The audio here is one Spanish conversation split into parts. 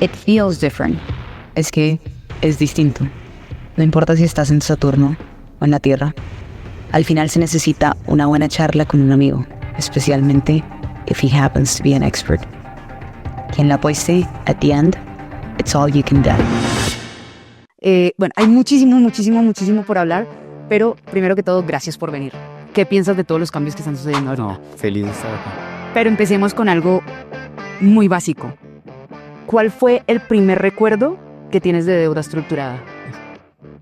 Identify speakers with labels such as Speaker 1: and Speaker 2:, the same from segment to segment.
Speaker 1: It feels different. Es que es distinto. No importa si estás en Saturno o en la Tierra. Al final se necesita una buena charla con un amigo, especialmente if he happens to be an expert. Quien la apueste, at the end, it's all you can do.
Speaker 2: Bueno, hay muchísimo por hablar, pero primero que todo, gracias por venir. ¿Qué piensas de todos los cambios que están sucediendo ahora?
Speaker 3: No, feliz de estar acá.
Speaker 2: Pero empecemos con algo muy básico. ¿Cuál fue el primer recuerdo que tienes de deuda estructurada?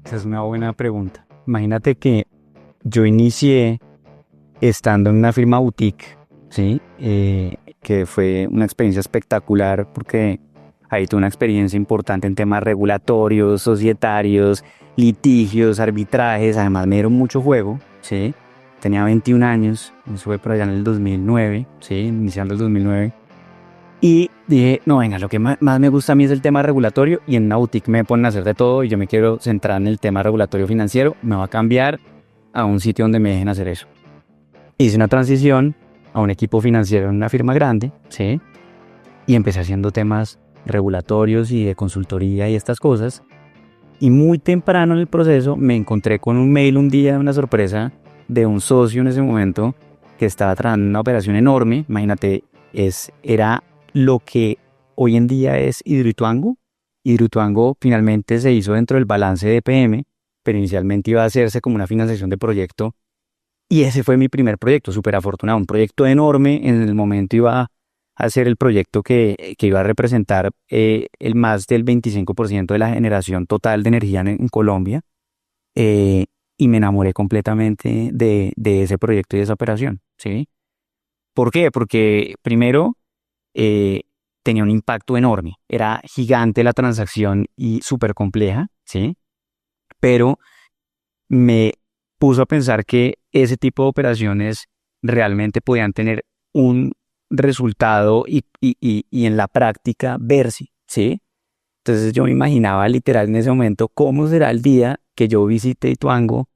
Speaker 3: Esa es una buena pregunta. Imagínate que yo inicié estando en una firma boutique, ¿sí? Que fue una experiencia espectacular porque ahí tuve una experiencia importante en temas regulatorios, societarios, litigios, arbitrajes. Además me dieron mucho juego, ¿sí? Tenía 21 años, eso fue por allá en el 2009, ¿sí? Iniciando el 2009. Y dije, no, venga, lo que más me gusta a mí es el tema regulatorio, y en una boutique me ponen a hacer de todo y yo me quiero centrar en el tema regulatorio financiero. Me va a cambiar a un sitio donde me dejen hacer eso. Hice una transición a un equipo financiero en una firma grande, ¿sí? Y empecé haciendo temas regulatorios y de consultoría y estas cosas. Y muy temprano en el proceso me encontré con un mail un día, una sorpresa, de un socio en ese momento que estaba trabajando en una operación enorme. Imagínate, era lo que hoy en día es Hidroituango. Hidroituango finalmente se hizo dentro del balance de EPM, pero inicialmente iba a hacerse como una financiación de proyecto. Y ese fue mi primer proyecto, súper afortunado, un proyecto enorme. En el momento iba a ser el proyecto que iba a representar el más del 25% de la generación total de energía en Colombia. Y me enamoré completamente de ese proyecto y de esa operación, ¿sí? ¿Por qué? Porque primero tenía un impacto enorme, era gigante la transacción y súper compleja, ¿sí? Pero me puso a pensar que ese tipo de operaciones realmente podían tener un resultado y en la práctica verse, ¿sí? Entonces yo me imaginaba literal en ese momento cómo será el día que yo visite Ituango,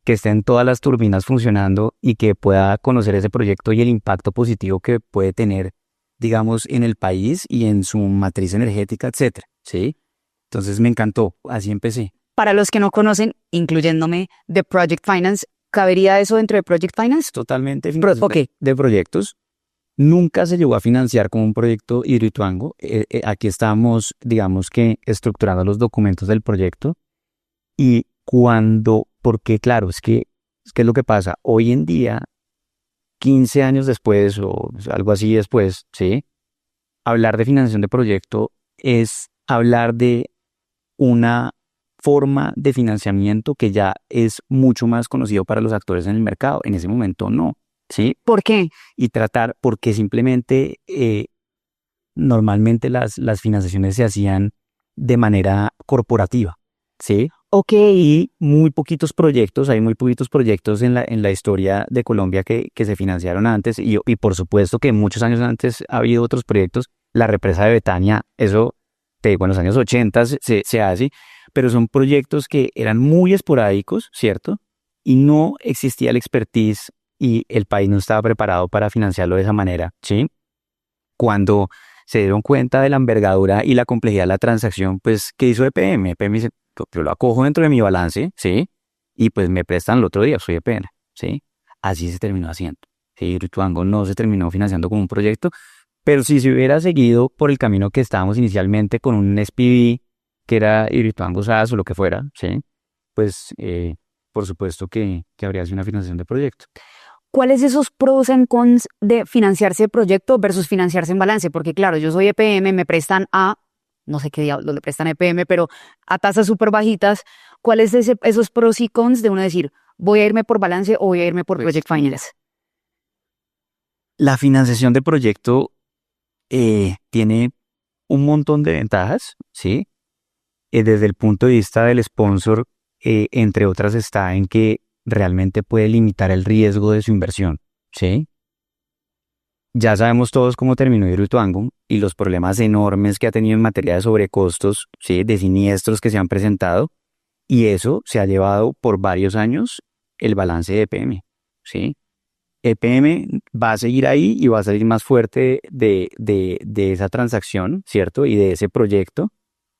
Speaker 3: que estén todas las turbinas funcionando y que pueda conocer ese proyecto y el impacto positivo que puede tener, digamos, en el país y en su matriz energética, etcétera, ¿sí? Entonces me encantó, así empecé.
Speaker 2: Para los que no conocen, incluyéndome, de Project Finance, ¿cabería eso dentro de Project Finance?
Speaker 3: Totalmente
Speaker 2: Okay.
Speaker 3: de proyectos. Nunca se llegó a financiar como un proyecto Hidroituango. Aquí estamos, digamos que, estructurando los documentos del proyecto. Y porque claro, es que es lo que pasa. Hoy en día, 15 años después o algo así después, ¿sí? Hablar de financiación de proyecto es hablar de una forma de financiamiento que ya es mucho más conocido para los actores en el mercado. En ese momento no, ¿sí?
Speaker 2: ¿Por qué?
Speaker 3: Porque simplemente normalmente las financiaciones se hacían de manera corporativa, ¿sí?
Speaker 2: Okay.
Speaker 3: Y hay muy poquitos proyectos en la historia de Colombia que se financiaron antes, y por supuesto que muchos años antes ha habido otros proyectos. La represa de Betania, eso te digo, en los años 80 se hace, pero son proyectos que eran muy esporádicos, ¿cierto? Y no existía el expertise y el país no estaba preparado para financiarlo de esa manera, ¿sí? Cuando se dieron cuenta de la envergadura y la complejidad de la transacción, pues, ¿qué hizo EPM? EPM dice, yo lo acojo dentro de mi balance, ¿sí? Y pues me prestan el otro día, soy EPM, ¿sí? Así se terminó haciendo, ¿sí? Hidroituango no se terminó financiando como un proyecto, pero si se hubiera seguido por el camino que estábamos inicialmente con un SPV, que era Hidroituango SAS o lo que fuera, ¿sí? Pues, por supuesto que habría sido una financiación de proyecto.
Speaker 2: ¿Cuáles esos pros and cons de financiarse de proyecto versus financiarse en balance? Porque claro, yo soy EPM, me prestan no sé qué diablos le prestan a EPM, pero a tasas súper bajitas. ¿Cuáles esos pros y cons de uno decir, voy a irme por balance o voy a irme por Project Finance?
Speaker 3: La financiación de proyecto tiene un montón de ventajas, ¿sí? Desde el punto de vista del sponsor, entre otras, está en que realmente puede limitar el riesgo de su inversión, ¿sí? Ya sabemos todos cómo terminó Hidroituango y los problemas enormes que ha tenido en materia de sobrecostos, ¿sí? De siniestros que se han presentado, y eso se ha llevado por varios años el balance de EPM, ¿sí? EPM va a seguir ahí y va a salir más fuerte de esa transacción, ¿cierto? Y de ese proyecto,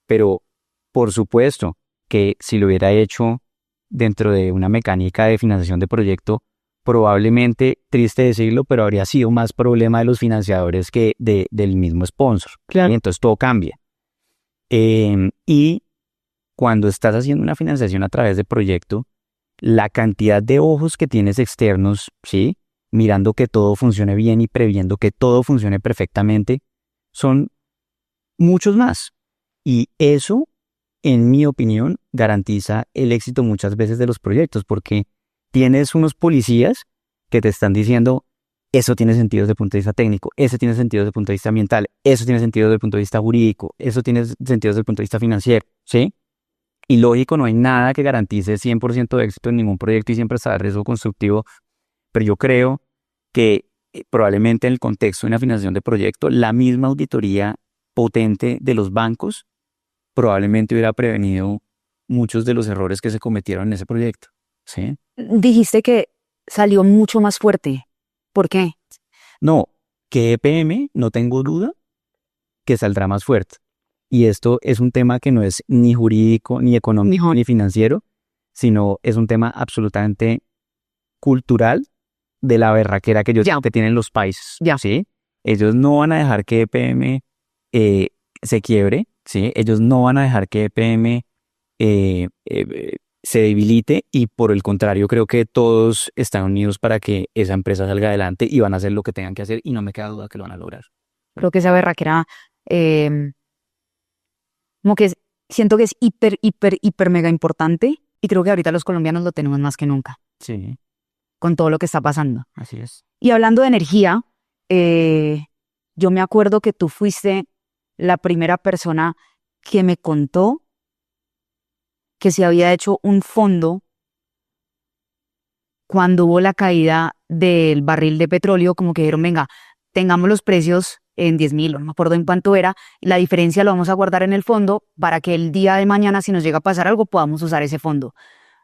Speaker 3: pero por supuesto que si lo hubiera hecho dentro de una mecánica de financiación de proyecto, probablemente, triste decirlo, pero habría sido más problema de los financiadores que del mismo sponsor.
Speaker 2: Claro.
Speaker 3: Y entonces todo cambia. Y cuando estás haciendo una financiación a través de proyecto, la cantidad de ojos que tienes externos, ¿sí?, mirando que todo funcione bien y previendo que todo funcione perfectamente, son muchos más. Y eso, en mi opinión, garantiza el éxito muchas veces de los proyectos, porque tienes unos policías que te están diciendo, eso tiene sentido desde el punto de vista técnico, eso tiene sentido desde el punto de vista ambiental, eso tiene sentido desde el punto de vista jurídico, eso tiene sentido desde el punto de vista financiero, ¿sí? Y lógico, no hay nada que garantice 100% de éxito en ningún proyecto y siempre está el riesgo constructivo, pero yo creo que probablemente en el contexto de una financiación de proyecto, la misma auditoría potente de los bancos probablemente hubiera prevenido muchos de los errores que se cometieron en ese proyecto, ¿sí?
Speaker 2: Dijiste que salió mucho más fuerte. ¿Por qué?
Speaker 3: No, que EPM, no tengo duda, que saldrá más fuerte. Y esto es un tema que no es ni jurídico, ni económico, ni financiero, sino es un tema absolutamente cultural de la berraquera que ellos
Speaker 2: Ya.
Speaker 3: que tienen los países,
Speaker 2: Ya.
Speaker 3: ¿sí? Ellos no van a dejar que EPM se quiebre, ¿sí? Ellos no van a dejar que EPM se debilite y por el contrario creo que todos están unidos para que esa empresa salga adelante y van a hacer lo que tengan que hacer y no me queda duda que lo van a lograr.
Speaker 2: Creo que esa berraquera, como que siento que es hiper mega importante y creo que ahorita los colombianos lo tenemos más que nunca
Speaker 3: Sí,
Speaker 2: con todo lo que está pasando.
Speaker 3: así es.
Speaker 2: Y hablando de energía, yo me acuerdo que tú fuiste la primera persona que me contó que se había hecho un fondo cuando hubo la caída del barril de petróleo, como que dijeron, venga, tengamos los precios en 10.000, no me acuerdo en cuánto era, y la diferencia lo vamos a guardar en el fondo para que el día de mañana, si nos llega a pasar algo, podamos usar ese fondo.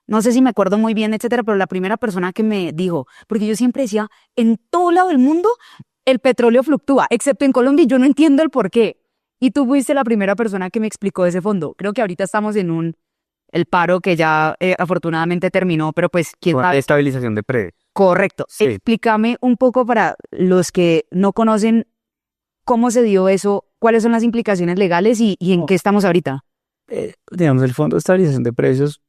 Speaker 2: No sé si me acuerdo muy bien, etcétera, pero la primera persona que me dijo, porque yo siempre decía, en todo lado del mundo el petróleo fluctúa, excepto en Colombia, y yo no entiendo el por qué. Y tú fuiste la primera persona que me explicó ese fondo. Creo que ahorita estamos en el paro que ya afortunadamente terminó, pero pues quién
Speaker 3: Con
Speaker 2: sabe.
Speaker 3: estabilización de precios.
Speaker 2: Correcto.
Speaker 3: Sí.
Speaker 2: Explícame un poco para los que no conocen cómo se dio eso, cuáles son las implicaciones legales y en qué estamos ahorita.
Speaker 3: Digamos, el Fondo de Estabilización de Precios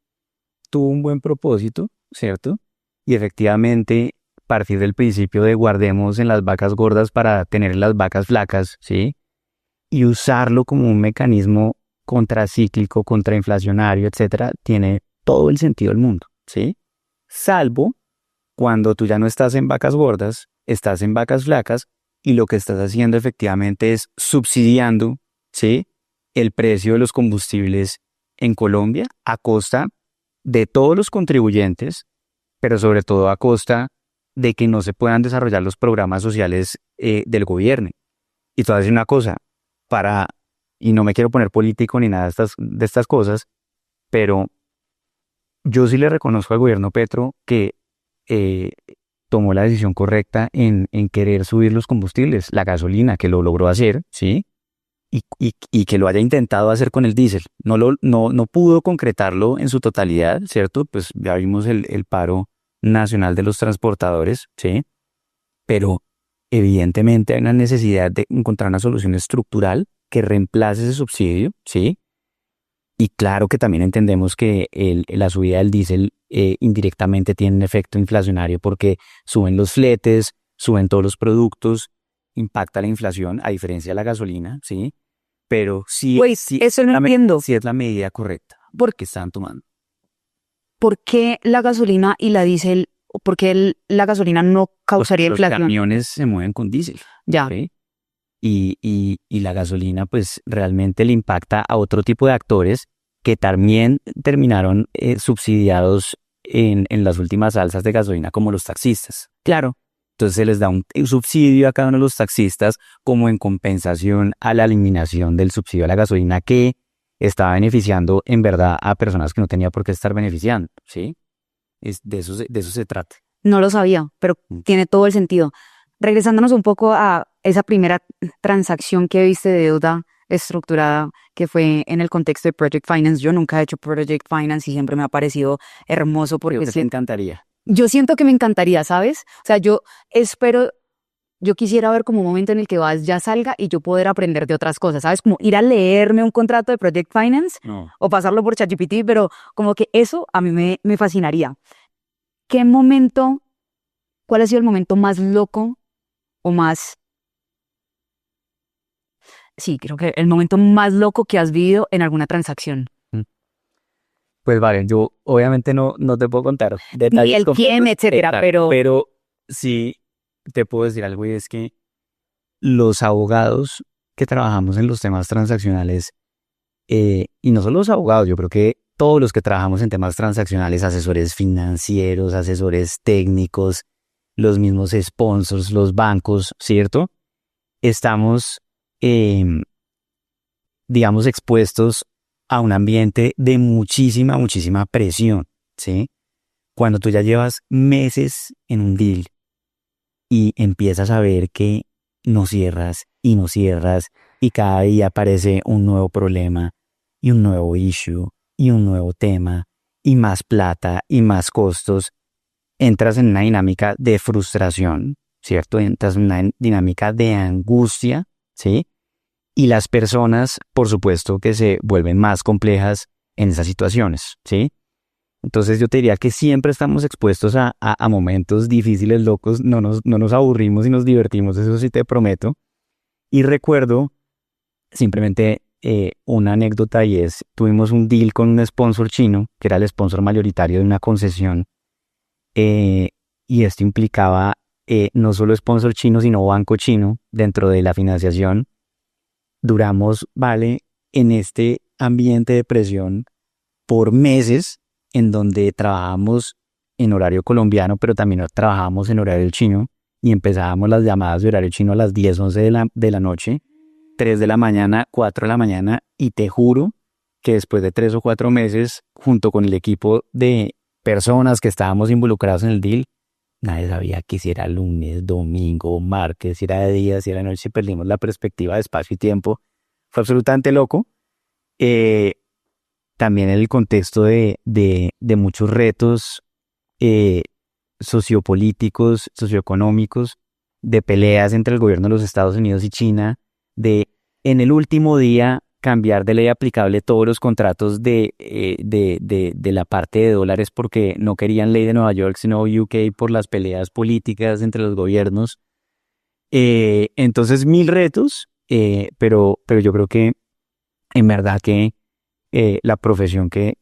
Speaker 3: tuvo un buen propósito, ¿cierto? Y efectivamente, partir del principio de guardemos en las vacas gordas para tener las vacas flacas, ¿sí? Y usarlo como un mecanismo contracíclico, contrainflacionario, etcétera, tiene todo el sentido del mundo, ¿sí? Salvo cuando tú ya no estás en vacas gordas, estás en vacas flacas y lo que estás haciendo efectivamente es subsidiando, ¿sí?, el precio de los combustibles en Colombia a costa de todos los contribuyentes, pero sobre todo a costa de que no se puedan desarrollar los programas sociales del gobierno. Y te voy a decir una cosa, y no me quiero poner político ni nada de estas cosas, pero yo sí le reconozco al gobierno Petro que tomó la decisión correcta en querer subir los combustibles, la gasolina, que lo logró hacer, ¿sí? Y que lo haya intentado hacer con el diésel. No pudo concretarlo en su totalidad, ¿cierto? Pues ya vimos el paro nacional de los transportadores, ¿sí? Pero evidentemente hay una necesidad de encontrar una solución estructural que reemplace ese subsidio, ¿sí? Y claro que también entendemos que la subida del diésel indirectamente tiene un efecto inflacionario porque suben los fletes, suben todos los productos, impacta la inflación, a diferencia de la gasolina, ¿sí? Pero sí,
Speaker 2: eso no entiendo.
Speaker 3: sí es la medida correcta que están tomando.
Speaker 2: ¿Por qué la gasolina y la diésel, por qué la gasolina no causaría inflación?
Speaker 3: Los camiones se mueven con diésel.
Speaker 2: Ya.
Speaker 3: ¿Sí? Y la gasolina pues realmente le impacta a otro tipo de actores que también terminaron subsidiados en las últimas alzas de gasolina, como los taxistas.
Speaker 2: Claro.
Speaker 3: Entonces se les da un subsidio a cada uno de los taxistas como en compensación a la eliminación del subsidio a la gasolina que estaba beneficiando en verdad a personas que no tenía por qué estar beneficiando, ¿sí? De eso se trata.
Speaker 2: No lo sabía, pero tiene todo el sentido. Regresándonos un poco a esa primera transacción que viste de deuda estructurada, que fue en el contexto de Project Finance. Yo nunca he hecho Project Finance y siempre me ha parecido hermoso porque
Speaker 3: Creo que te encantaría.
Speaker 2: yo siento que me encantaría, ¿sabes? O sea, yo quisiera ver como un momento en el que vas ya salga y yo poder aprender de otras cosas, ¿sabes? Como ir a leerme un contrato de Project Finance
Speaker 3: No.
Speaker 2: o pasarlo por ChatGPT, pero como que eso a mí me fascinaría. ¿Qué momento, cuál ha sido el momento más loco o más, sí, creo que el momento más loco que has vivido en alguna transacción?
Speaker 3: Pues vale, yo obviamente no te puedo contar
Speaker 2: Ni
Speaker 3: detalles
Speaker 2: el quién,
Speaker 3: completos,
Speaker 2: etcétera,
Speaker 3: exacto, pero sí te puedo decir algo y es que los abogados que trabajamos en los temas transaccionales, y no solo los abogados, yo creo que todos los que trabajamos en temas transaccionales, asesores financieros, asesores técnicos, los mismos sponsors, los bancos, ¿cierto? Estamos, digamos, expuestos a un ambiente de muchísima presión, ¿sí? Cuando tú ya llevas meses en un deal y empiezas a ver que no cierras y no cierras y cada día aparece un nuevo problema y un nuevo issue y un nuevo tema y más plata y más costos, entras en una dinámica de frustración, ¿cierto? Entras en una dinámica de angustia, ¿sí? Y las personas, por supuesto, que se vuelven más complejas en esas situaciones, ¿sí? Entonces yo te diría que siempre estamos expuestos a momentos difíciles, locos, no nos aburrimos y nos divertimos, eso sí te prometo. Y recuerdo simplemente una anécdota y es, tuvimos un deal con un sponsor chino, que era el sponsor mayoritario de una concesión, y esto implicaba no solo sponsor chino, sino banco chino dentro de la financiación. Duramos, vale, en este ambiente de presión por meses en donde trabajamos en horario colombiano, pero también trabajábamos en horario chino y empezábamos las llamadas de horario chino a las 10, 11 de la noche, 3 de la mañana, 4 de la mañana, y te juro que después de 3 o 4 meses, junto con el equipo de personas que estábamos involucrados en el deal, nadie sabía que si era lunes, domingo, martes, si era de día, si era de noche, si perdimos la perspectiva de espacio y tiempo. Fue absolutamente loco. También en el contexto de muchos retos sociopolíticos, socioeconómicos, de peleas entre el gobierno de los Estados Unidos y China, de en el último día cambiar de ley aplicable todos los contratos de la parte de dólares porque no querían ley de Nueva York, sino UK por las peleas políticas entre los gobiernos. Entonces, mil retos, pero yo creo que en verdad que la profesión que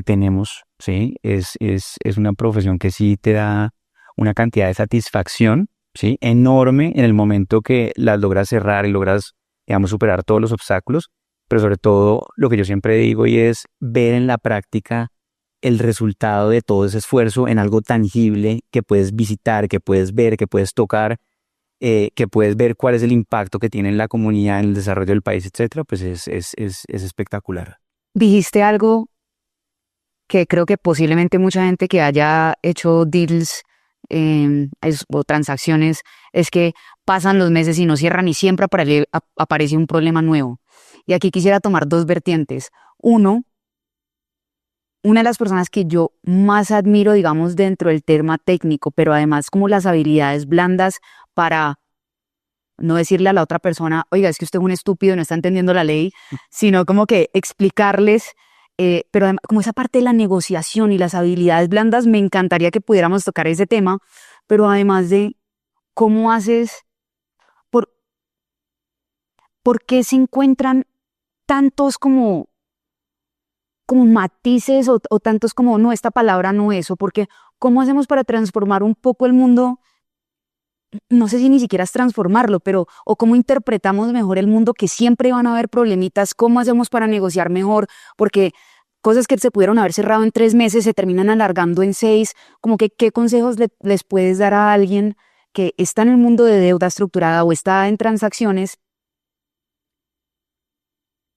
Speaker 3: tenemos, ¿sí? Es una profesión que sí te da una cantidad de satisfacción, ¿sí? Enorme en el momento que las logras cerrar y logras, digamos, superar todos los obstáculos, pero sobre todo lo que yo siempre digo y es ver en la práctica el resultado de todo ese esfuerzo en algo tangible que puedes visitar, que puedes ver, que puedes tocar, que puedes ver cuál es el impacto que tiene en la comunidad, en el desarrollo del país, etcétera, pues es espectacular.
Speaker 2: dijiste algo que creo que posiblemente mucha gente que haya hecho deals o transacciones es que pasan los meses y no cierran y siempre aparece un problema nuevo. Y aquí quisiera tomar dos vertientes. Uno, una de las personas que yo más admiro, digamos, dentro del tema técnico, pero además como las habilidades blandas para no decirle a la otra persona, oiga, es que usted es un estúpido, no está entendiendo la ley, sino como que explicarles, pero además, como esa parte de la negociación y las habilidades blandas, me encantaría que pudiéramos tocar ese tema, pero además de cómo haces, por, por qué se encuentran tantos como matices o tantos como, no, esta palabra no eso, porque cómo hacemos para transformar un poco el mundo. No sé si ni siquiera es transformarlo, pero o cómo interpretamos mejor el mundo, que siempre van a haber problemitas, cómo hacemos para negociar mejor, porque cosas que se pudieron haber cerrado en 3 meses se terminan alargando en 6, como que qué consejos les puedes dar a alguien que está en el mundo de deuda estructurada o está en transacciones,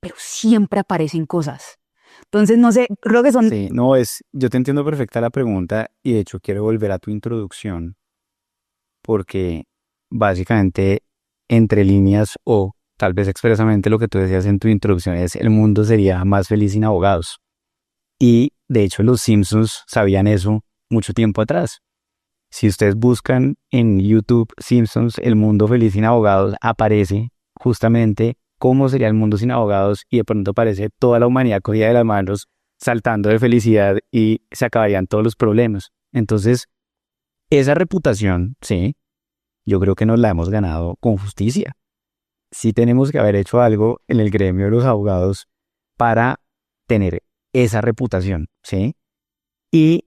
Speaker 2: pero siempre aparecen cosas. Entonces, no sé, creo que son...
Speaker 3: Sí, no es, yo te entiendo perfecta la pregunta y de hecho quiero volver a tu introducción porque básicamente entre líneas o tal vez expresamente lo que tú decías en tu introducción es el mundo sería más feliz sin abogados. Y de hecho los Simpsons sabían eso mucho tiempo atrás. Si ustedes buscan en YouTube Simpsons, el mundo feliz sin abogados, aparece justamente cómo sería el mundo sin abogados y de pronto aparece toda la humanidad cogida de las manos, saltando de felicidad y se acabarían todos los problemas. Entonces, esa reputación, sí, yo creo que nos la hemos ganado con justicia. Sí tenemos que haber hecho algo en el gremio de los abogados para tener esa reputación, ¿sí? Y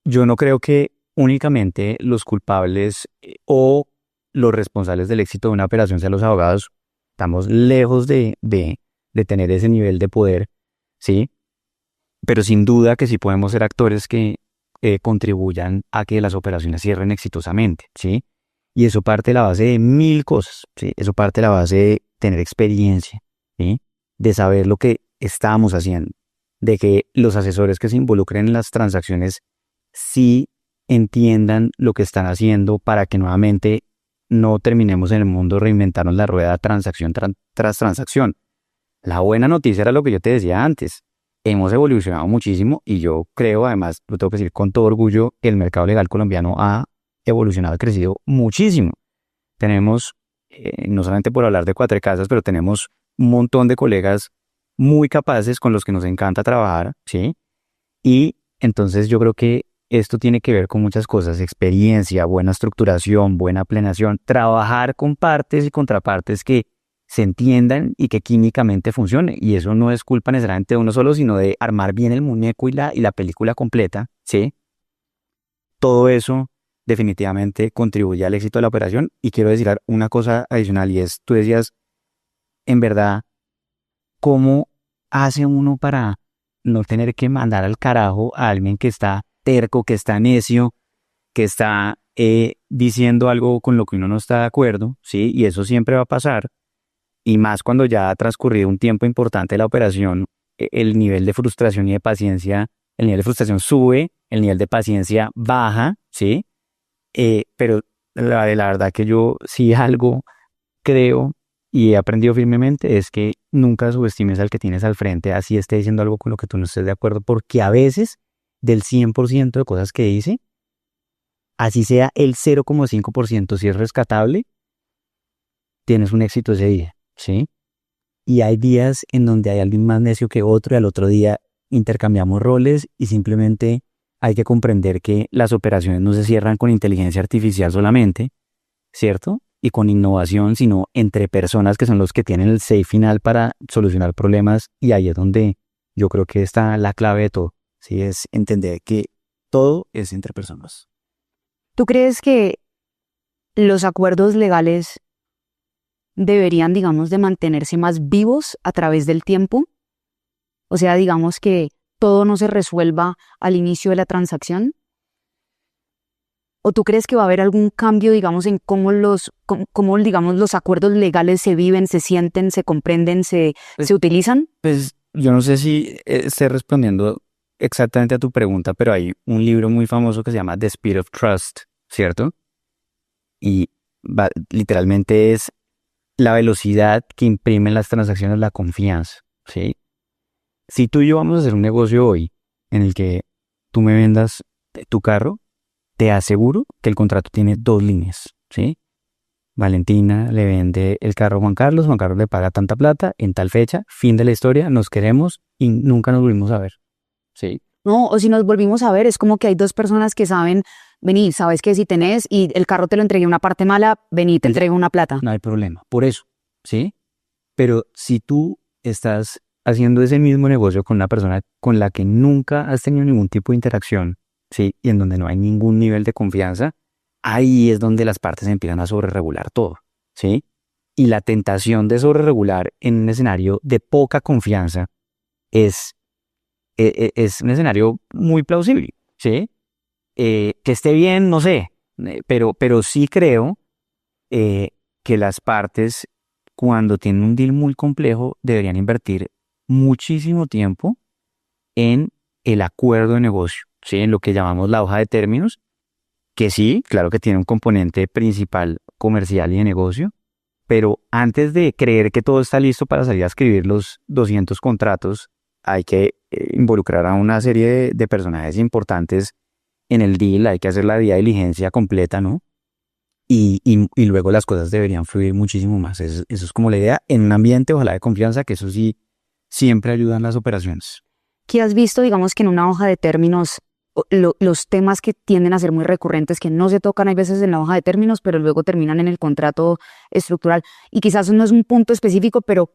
Speaker 3: yo no creo que únicamente los culpables o los responsables del éxito de una operación sean los abogados. Estamos lejos de tener ese nivel de poder, ¿sí? Pero sin duda que sí podemos ser actores que contribuyan a que las operaciones cierren exitosamente, ¿sí? Y eso parte de la base de mil cosas, ¿sí? Eso parte de la base de tener experiencia, ¿sí? De saber lo que estamos haciendo, de que los asesores que se involucren en las transacciones sí entiendan lo que están haciendo para que nuevamente no terminemos en el mundo reinventarnos la rueda transacción tras transacción. La buena noticia era lo que yo te decía antes. Hemos evolucionado muchísimo y yo creo, además, lo tengo que decir con todo orgullo, que el mercado legal colombiano ha evolucionado y crecido muchísimo. Tenemos, no solamente por hablar de Cuatro Casas, pero tenemos un montón de colegas muy capaces con los que nos encanta trabajar, ¿sí? Y entonces yo creo que esto tiene que ver con muchas cosas: experiencia, buena estructuración, buena planeación, trabajar con partes y contrapartes que se entiendan y que químicamente funcione. Y eso no es culpa necesariamente de uno solo, sino de armar bien el muñeco y la película completa, ¿sí? Todo eso definitivamente contribuye al éxito de la operación. Y quiero decir una cosa adicional y es, tú decías, en verdad, ¿cómo hace uno para no tener que mandar al carajo a alguien que está terco, que está necio, que está diciendo algo con lo que uno no está de acuerdo, ¿sí? Y eso siempre va a pasar. Y más cuando ya ha transcurrido un tiempo importante de la operación, el nivel de frustración y de paciencia, el nivel de frustración sube, el nivel de paciencia baja, ¿sí? Pero la verdad que yo sí algo creo y he aprendido firmemente es que nunca subestimes al que tienes al frente, así esté diciendo algo con lo que tú no estés de acuerdo, porque a veces del 100% de cosas que dice, así sea el 0,5% si es rescatable, tienes un éxito ese día, ¿sí? Y hay días en donde hay alguien más necio que otro y al otro día intercambiamos roles y simplemente hay que comprender que las operaciones no se cierran con inteligencia artificial solamente, ¿cierto? Y con innovación, sino entre personas que son los que tienen el say final para solucionar problemas, y ahí es donde yo creo que está la clave de todo, ¿sí? Es entender que todo es entre personas.
Speaker 2: ¿Tú crees que los acuerdos legales deberían, digamos, de mantenerse más vivos a través del tiempo? O sea, digamos que todo no se resuelva al inicio de la transacción. ¿O tú crees que va a haber algún cambio, digamos, en cómo, digamos, los acuerdos legales se viven, se sienten, se comprenden, se utilizan?
Speaker 3: Pues yo no sé si esté respondiendo exactamente a tu pregunta, pero hay un libro muy famoso que se llama The Speed of Trust, ¿cierto? Y literalmente es la velocidad que imprimen las transacciones, la confianza, ¿sí? Si tú y yo vamos a hacer un negocio hoy en el que tú me vendas tu carro, te aseguro que el contrato tiene dos líneas, ¿sí? Valentina le vende el carro a Juan Carlos le paga tanta plata en tal fecha, fin de la historia, nos queremos y nunca nos volvimos a ver, ¿sí?
Speaker 2: No, o si nos volvimos a ver, es como que hay dos personas que saben, vení, sabes que si tenés y el carro te lo entregué una parte mala, vení, te entrego una plata.
Speaker 3: No hay problema, por eso, ¿sí? Pero si tú estás haciendo ese mismo negocio con una persona con la que nunca has tenido ningún tipo de interacción, ¿sí? Y en donde no hay ningún nivel de confianza, ahí es donde las partes empiezan a sobreregular todo, ¿sí? Y la tentación de sobreregular en un escenario de poca confianza es, es un escenario muy plausible, ¿sí? Que esté bien, no sé, pero sí creo que las partes, cuando tienen un deal muy complejo, deberían invertir muchísimo tiempo en el acuerdo de negocio, ¿sí? En lo que llamamos la hoja de términos, que sí, claro que tiene un componente principal comercial y de negocio, pero antes de creer que todo está listo para salir a escribir los 200 contratos, hay que involucrar a una serie de personajes importantes en el deal, hay que hacer la debida diligencia completa, ¿no? Y luego las cosas deberían fluir muchísimo más. Eso es como la idea, en un ambiente, ojalá de confianza, que eso sí, siempre ayudan las operaciones.
Speaker 2: ¿Qué has visto, digamos, que en una hoja de términos, los temas que tienden a ser muy recurrentes, que no se tocan hay veces en la hoja de términos, pero luego terminan en el contrato estructural? Y quizás no es un punto específico, pero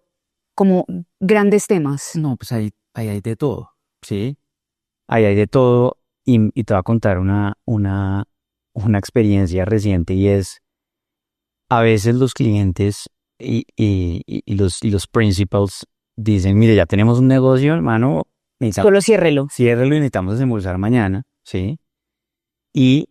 Speaker 2: como grandes temas.
Speaker 3: No, pues ahí hay de todo, ¿sí? Ahí hay de todo y te voy a contar una experiencia reciente y es, a veces los clientes y los principals dicen, mire, ya tenemos un negocio, hermano,
Speaker 2: Solo ciérrelo.
Speaker 3: ciérrelo y necesitamos desembolsar mañana, ¿sí? Y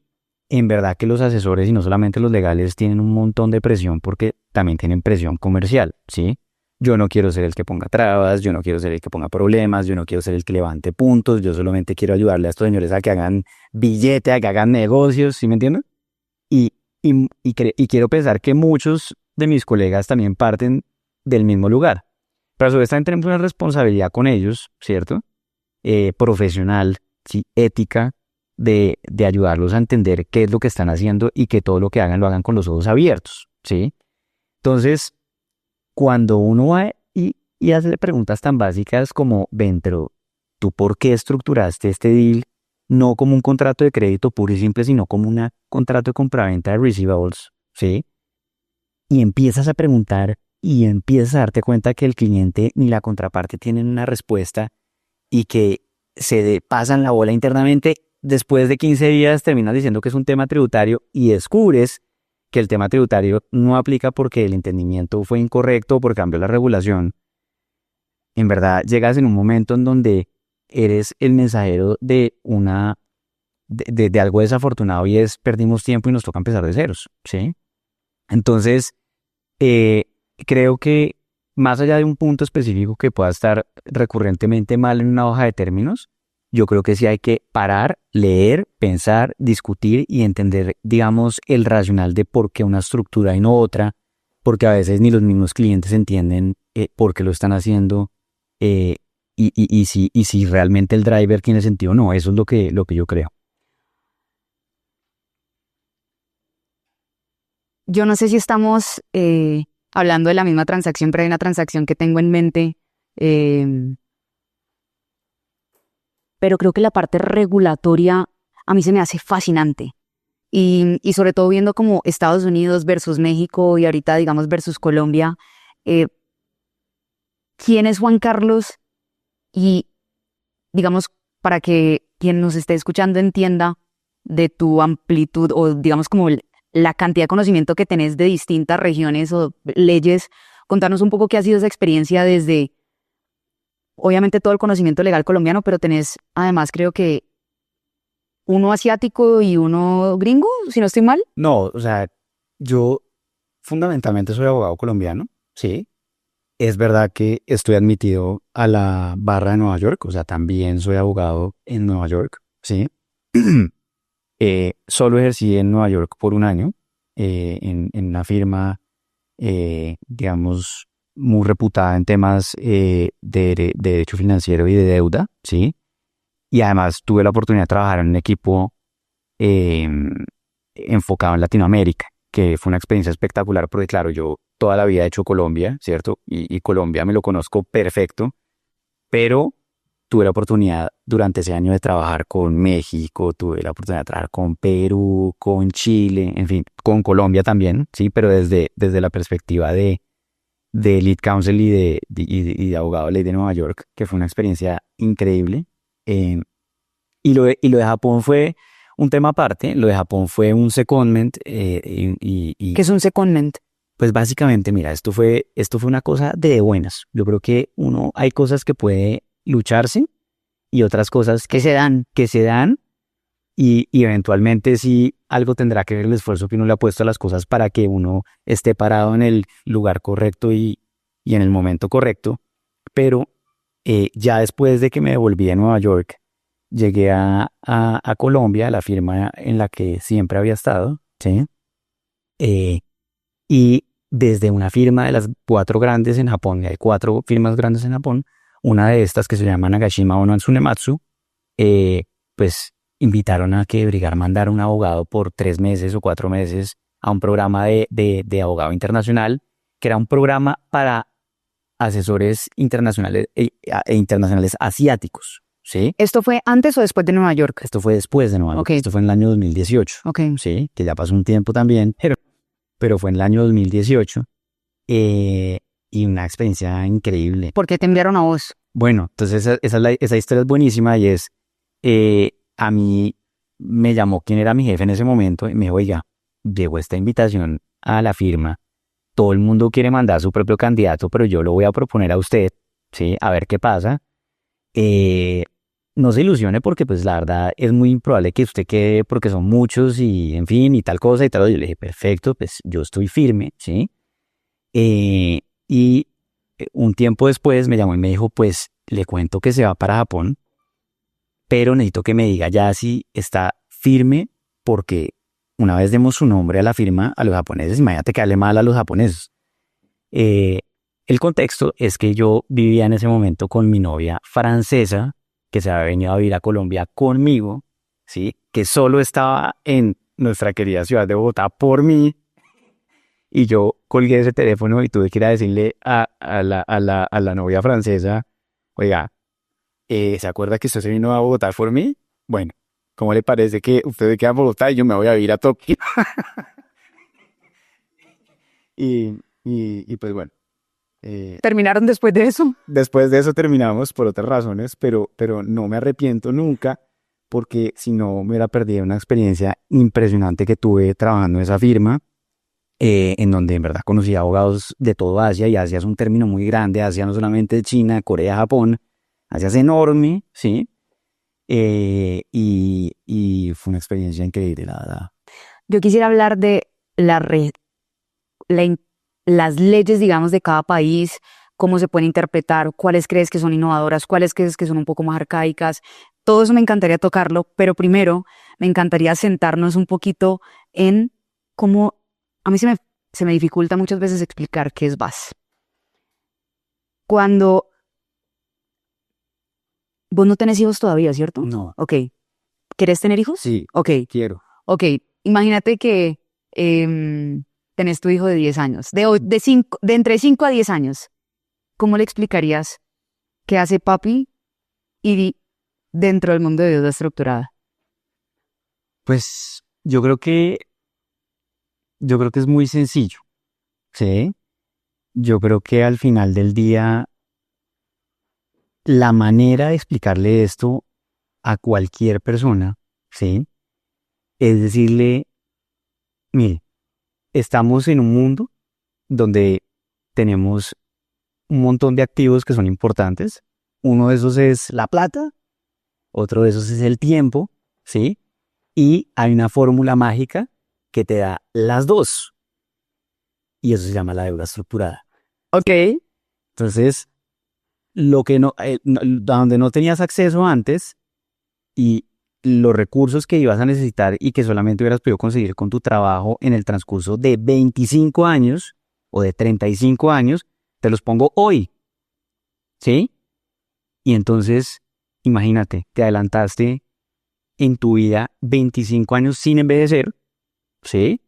Speaker 3: en verdad que los asesores y no solamente los legales tienen un montón de presión porque también tienen presión comercial, ¿sí? Yo no quiero ser el que ponga trabas, yo no quiero ser el que ponga problemas, yo no quiero ser el que levante puntos, yo solamente quiero ayudarle a estos señores a que hagan billete, a que hagan negocios, ¿sí me entienden? Y quiero pensar que muchos de mis colegas también parten del mismo lugar. Pero a su vez también tenemos una responsabilidad con ellos, ¿cierto? Profesional, ¿sí? Ética, de ayudarlos a entender qué es lo que están haciendo y que todo lo que hagan lo hagan con los ojos abiertos, ¿sí? Entonces, cuando uno va y hace preguntas tan básicas como, ven, pero ¿tú por qué estructuraste este deal no como un contrato de crédito puro y simple, sino como un contrato de compraventa de receivables, ¿sí? Y empiezas a preguntar y empiezas a darte cuenta que el cliente ni la contraparte tienen una respuesta y que pasan la bola internamente. Después de 15 días terminas diciendo que es un tema tributario y descubres que el tema tributario no aplica porque el entendimiento fue incorrecto o porque cambió la regulación. En verdad llegas en un momento en donde eres el mensajero de algo desafortunado y es perdimos tiempo y nos toca empezar de ceros, ¿sí? Entonces, creo que más allá de un punto específico que pueda estar recurrentemente mal en una hoja de términos, yo creo que sí hay que parar, leer, pensar, discutir y entender, digamos, el racional de por qué una estructura y no otra, porque a veces ni los mismos clientes entienden por qué lo están haciendo y si realmente el driver tiene sentido o no. Eso es lo que yo creo.
Speaker 2: Yo no sé si estamos hablando de la misma transacción, pero hay una transacción que tengo en mente. Pero creo que la parte regulatoria a mí se me hace fascinante. Y sobre todo viendo como Estados Unidos versus México y ahorita, digamos, versus Colombia. ¿Quién es Juan Carlos? Y, digamos, para que quien nos esté escuchando entienda de tu amplitud o, digamos, como la cantidad de conocimiento que tenés de distintas regiones o leyes, contarnos un poco qué ha sido esa experiencia desde, obviamente, todo el conocimiento legal colombiano, pero tenés, además, creo que uno asiático y uno gringo, si no estoy mal.
Speaker 3: No, o sea, yo fundamentalmente soy abogado colombiano, sí. Es verdad que estoy admitido a la barra de Nueva York, o sea, también soy abogado en Nueva York, sí. Solo ejercí en Nueva York por un año, en una firma, digamos, muy reputada en temas de derecho financiero y de deuda, ¿sí? Y además tuve la oportunidad de trabajar en un equipo eh, enfocado en Latinoamérica, que fue una experiencia espectacular porque, claro, yo toda la vida he hecho Colombia, ¿cierto? Y Colombia me lo conozco perfecto, pero tuve la oportunidad durante ese año de trabajar con México, tuve la oportunidad de trabajar con Perú, con Chile, en fin, con Colombia también, sí, pero desde la perspectiva de Lead Counsel y de abogado de ley de Nueva York, que fue una experiencia increíble. Y lo de Japón fue un tema aparte. Lo de Japón fue un secondment.
Speaker 2: ¿Qué es un secondment?
Speaker 3: Pues básicamente, mira, esto fue una cosa de buenas. Yo creo que hay cosas que puede lucharse y otras cosas
Speaker 2: Que se dan.
Speaker 3: y eventualmente sí algo tendrá que ver el esfuerzo que uno le ha puesto a las cosas para que uno esté parado en el lugar correcto y en el momento correcto. Pero Ya después de que me devolví a Nueva York, llegué a Colombia, a la firma en la que siempre había estado, ¿sí? Eh, y desde una firma de las 4 grandes en Japón, y hay 4 firmas grandes en Japón, una de estas que se llama Nagashima Ono Tsunematsu, pues invitaron a que Brigar mandara un abogado por 3 meses o 4 meses a un programa de abogado internacional, que era un programa para asesores internacionales e internacionales asiáticos, ¿sí?
Speaker 2: ¿Esto fue antes o después de Nueva York?
Speaker 3: Esto fue después de Nueva York,
Speaker 2: Ok.
Speaker 3: esto fue en el año 2018,
Speaker 2: Ok.
Speaker 3: ¿sí? Que ya pasó un tiempo también, pero fue en el año 2018, y una experiencia increíble.
Speaker 2: ¿Por qué te enviaron a vos?
Speaker 3: Bueno, entonces esa historia es buenísima y es, a mí me llamó quien era mi jefe en ese momento y me dijo, oiga, llegó esta invitación a la firma, todo el mundo quiere mandar a su propio candidato, pero yo lo voy a proponer a usted, ¿sí? A ver qué pasa. No se ilusione porque pues la verdad es muy improbable que usted quede porque son muchos y en fin y tal cosa y tal. Yo le dije, perfecto, pues yo estoy firme, ¿sí? Y un tiempo después me llamó y me dijo, pues le cuento que se va para Japón, pero necesito que me diga ya si está firme porque una vez demos su nombre a la firma a los japoneses, imagínate que hable mal a los japoneses. El contexto es que yo vivía en ese momento con mi novia francesa, que se había venido a vivir a Colombia conmigo, ¿sí? Que solo estaba en nuestra querida ciudad de Bogotá por mí, y yo colgué ese teléfono y tuve que ir a decirle a la novia francesa, oiga, ¿se acuerda que usted se vino a Bogotá por mí? Bueno, ¿cómo le parece que usted se queda en Bogotá y yo me voy a vivir a Tokio? Y pues bueno.
Speaker 2: ¿Terminaron después de eso?
Speaker 3: Después de eso terminamos por otras razones, pero no me arrepiento nunca porque si no me hubiera perdido una experiencia impresionante que tuve trabajando en esa firma, en donde en verdad conocí a abogados de todo Asia, y Asia es un término muy grande, Asia no solamente China, Corea, Japón, Asia es enorme, ¿sí? Y fue una experiencia increíble, la verdad.
Speaker 2: Yo quisiera hablar de las leyes, digamos, de cada país, cómo se pueden interpretar, cuáles crees que son innovadoras, cuáles crees que son un poco más arcaicas. Todo eso me encantaría tocarlo, pero primero me encantaría sentarnos un poquito en cómo a mí se me dificulta muchas veces explicar qué es VAS. Cuando vos no tenés hijos todavía, ¿cierto?
Speaker 3: No.
Speaker 2: Ok. ¿Querés tener hijos?
Speaker 3: Sí,
Speaker 2: Ok.
Speaker 3: quiero.
Speaker 2: Ok. Imagínate que tenés tu hijo de 10 años, de entre 5 a 10 años. ¿Cómo le explicarías qué hace papi y dentro del mundo de deuda estructurada?
Speaker 3: Pues yo creo que es muy sencillo, ¿sí? Yo creo que al final del día, la manera de explicarle esto a cualquier persona, ¿sí? Es decirle, mire, estamos en un mundo donde tenemos un montón de activos que son importantes. Uno de esos es la plata, otro de esos es el tiempo, ¿sí? Y hay una fórmula mágica que te da las dos. Y eso se llama la deuda estructurada.
Speaker 2: Ok.
Speaker 3: Entonces, lo que donde no tenías acceso antes y los recursos que ibas a necesitar y que solamente hubieras podido conseguir con tu trabajo en el transcurso de 25 años o de 35 años, te los pongo hoy, ¿sí? Y entonces, imagínate, te adelantaste en tu vida 25 años sin envejecer, ¿sí?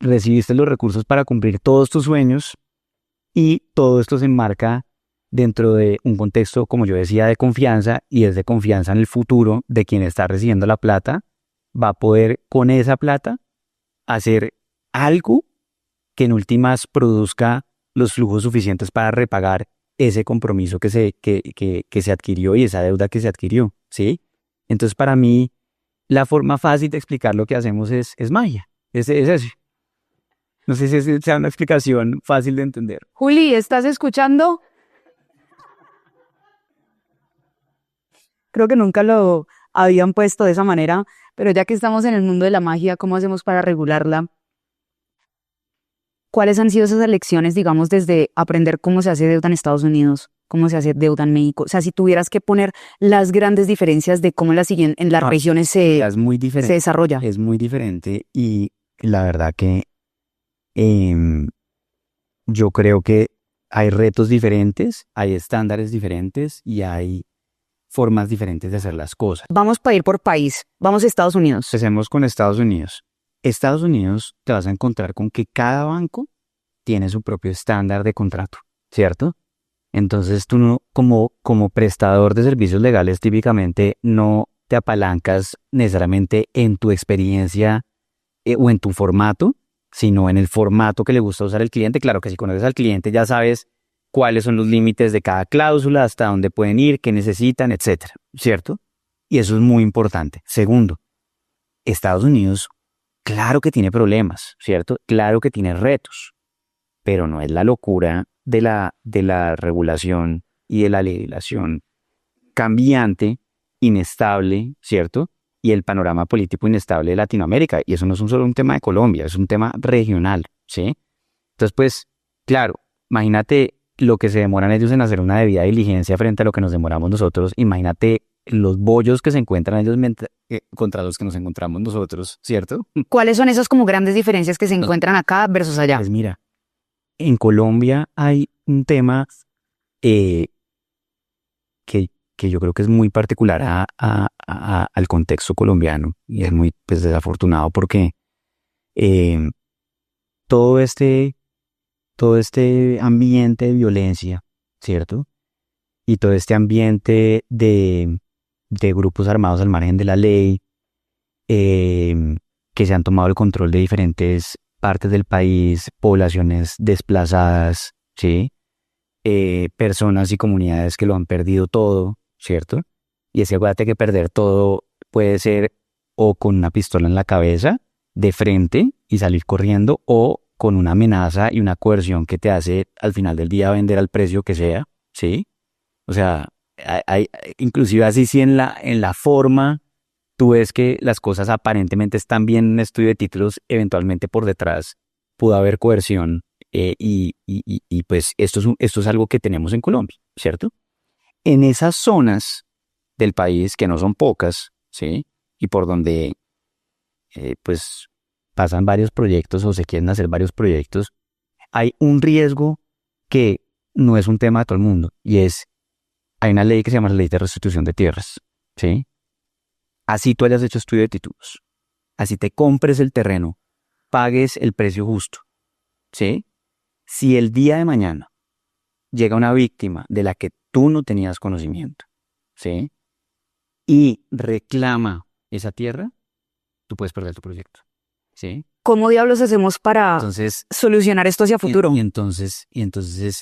Speaker 3: Recibiste los recursos para cumplir todos tus sueños y todo esto se enmarca dentro de un contexto, como yo decía, de confianza, y es de confianza en el futuro de quien está recibiendo la plata. Va a poder con esa plata hacer algo que en últimas produzca los flujos suficientes para repagar ese compromiso que se adquirió y esa deuda que se adquirió, ¿sí? Entonces, para mí, la forma fácil de explicar lo que hacemos es magia, es eso. No sé si sea una explicación fácil de entender.
Speaker 2: Juli, ¿estás escuchando? Creo que nunca lo habían puesto de esa manera, pero ya que estamos en el mundo de la magia, ¿cómo hacemos para regularla? ¿Cuáles han sido esas lecciones, digamos, desde aprender cómo se hace deuda en Estados Unidos cómo se hace deuda en México. O sea, si tuvieras que poner las grandes diferencias de cómo en las regiones
Speaker 3: Es muy
Speaker 2: se
Speaker 3: diferente.
Speaker 2: desarrolla.
Speaker 3: Es muy diferente y la verdad que em, yo creo que hay retos diferentes, hay estándares diferentes y hay formas diferentes de hacer las cosas.
Speaker 2: Vamos para ir por país. Vamos a Estados Unidos.
Speaker 3: Empecemos con Estados Unidos. Estados Unidos te vas a encontrar con que cada banco tiene su propio estándar de contrato, ¿cierto? Entonces tú no, como prestador de servicios legales típicamente no te apalancas necesariamente en tu experiencia o en tu formato, sino en el formato que le gusta usar el cliente. Claro que si conoces al cliente ya sabes cuáles son los límites de cada cláusula, hasta dónde pueden ir, qué necesitan, etcétera, ¿cierto? Y eso es muy importante. Segundo, Estados Unidos, claro que tiene problemas, ¿cierto? Claro que tiene retos, pero no es la locura de la regulación y de la legislación cambiante, inestable, ¿cierto? Y el panorama político inestable de Latinoamérica. Y eso no es solo un tema de Colombia, es un tema regional, ¿sí? Entonces, pues, claro, imagínate lo que se demoran ellos en hacer una debida diligencia frente a lo que nos demoramos nosotros. Imagínate los bollos que se encuentran ellos contra los que nos encontramos nosotros, ¿cierto?
Speaker 2: ¿Cuáles son esas como grandes diferencias que se encuentran acá versus allá?
Speaker 3: Pues mira, en Colombia hay un tema que yo creo que es muy particular al contexto colombiano y es muy pues, desafortunado porque eh, todo este, todo este ambiente de violencia, ¿cierto? Y todo este ambiente de grupos armados al margen de la ley, que se han tomado el control de diferentes partes del país, poblaciones desplazadas, ¿sí? Personas y comunidades que lo han perdido todo, ¿cierto? Y es que acuérdate que perder todo puede ser o con una pistola en la cabeza, de frente y salir corriendo, o con una amenaza y una coerción que te hace al final del día vender al precio que sea, ¿sí? O sea, inclusive así sí en la forma, tú ves que las cosas aparentemente están bien en un estudio de títulos, eventualmente por detrás pudo haber coerción y pues esto es algo que tenemos en Colombia, ¿cierto? En esas zonas del país, que no son pocas, ¿sí? Y por donde pues pasan varios proyectos o se quieren hacer varios proyectos, hay un riesgo que no es un tema de todo el mundo y hay una ley que se llama la Ley de Restitución de Tierras, ¿sí? Así tú hayas hecho estudio de títulos, así te compres el terreno, pagues el precio justo, ¿sí? Si el día de mañana llega una víctima de la que tú no tenías conocimiento, ¿sí? Y reclama esa tierra, tú puedes perder tu proyecto, ¿sí?
Speaker 2: ¿Cómo diablos hacemos para
Speaker 3: Entonces,
Speaker 2: solucionar esto hacia futuro?
Speaker 3: y entonces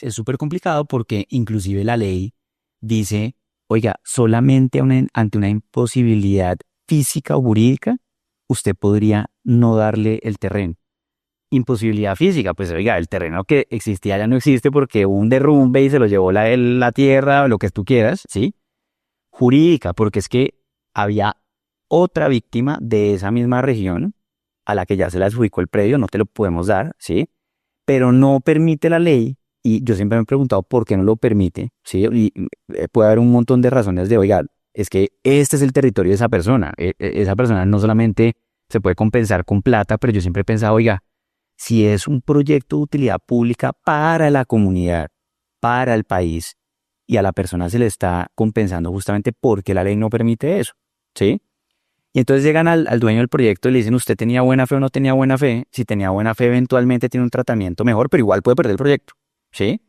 Speaker 3: es súper complicado porque inclusive la ley dice, oiga, solamente ante una imposibilidad física o jurídica, usted podría no darle el terreno. Imposibilidad física, pues oiga, el terreno que existía ya no existe porque hubo un derrumbe y se lo llevó la tierra o lo que tú quieras, ¿sí? Jurídica, porque es que había otra víctima de esa misma región a la que ya se le adjudicó el predio, no te lo podemos dar, ¿sí? Pero no permite la ley, y yo siempre me he preguntado por qué no lo permite, ¿sí? Y puede haber un montón de razones de, oiga, es que este es el territorio de esa persona, esa persona no solamente se puede compensar con plata, pero yo siempre he pensado, oiga, si es un proyecto de utilidad pública para la comunidad, para el país, y a la persona se le está compensando justamente porque la ley no permite eso, ¿sí? Y entonces llegan al dueño del proyecto y le dicen, ¿usted tenía buena fe o no tenía buena fe? Si tenía buena fe, eventualmente tiene un tratamiento mejor, pero igual puede perder el proyecto, ¿sí?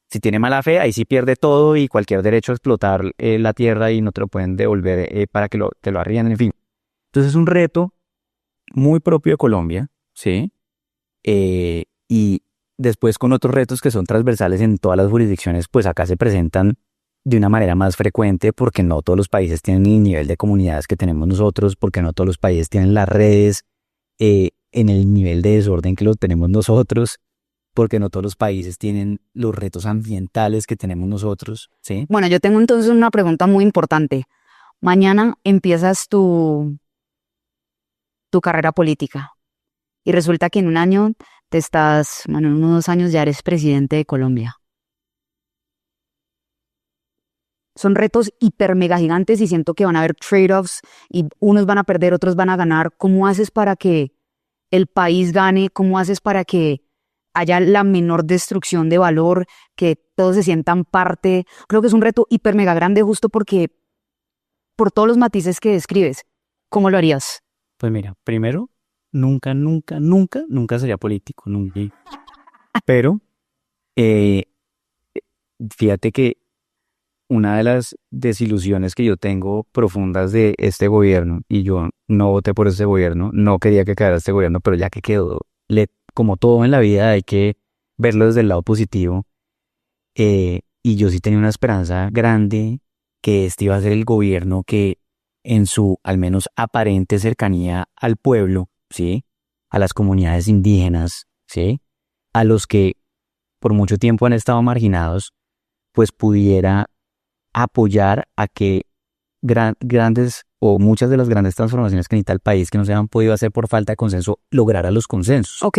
Speaker 3: Si tiene mala fe, ahí sí pierde todo y cualquier derecho a explotar la tierra y no te lo pueden devolver para que te lo arrienden, en fin. Entonces es un reto muy propio de Colombia, ¿sí? Y después con otros retos que son transversales en todas las jurisdicciones, pues acá se presentan de una manera más frecuente porque no todos los países tienen el nivel de comunidades que tenemos nosotros, porque no todos los países tienen las redes en el nivel de desorden que lo tenemos nosotros, porque no todos los países tienen los retos ambientales que tenemos nosotros, ¿sí?
Speaker 2: Bueno, yo tengo entonces una pregunta muy importante. Mañana empiezas tu carrera política y resulta que en un año en unos 2 años ya eres presidente de Colombia. son retos hiper mega gigantes y siento que van a haber trade-offs y unos van a perder, otros van a ganar. ¿Cómo haces para que el país gane? ¿Cómo haces para que haya la menor destrucción de valor, que todos se sientan parte? Creo que es un reto hiper mega grande justo porque por todos los matices que describes. ¿Cómo lo harías?
Speaker 3: Pues mira, primero, nunca sería político, nunca. Pero fíjate que una de las desilusiones que yo tengo profundas de este gobierno, y yo no voté por este gobierno, no quería que quedara este gobierno, pero ya que quedó, como todo en la vida hay que verlo desde el lado positivo, y yo sí tenía una esperanza grande que este iba a ser el gobierno que en su al menos aparente cercanía al pueblo, ¿sí? A las comunidades indígenas, ¿sí? A los que por mucho tiempo han estado marginados, pues pudiera apoyar a que grandes o muchas de las grandes transformaciones que necesita el país, que no se han podido hacer por falta de consenso, lograra los consensos.
Speaker 2: Ok.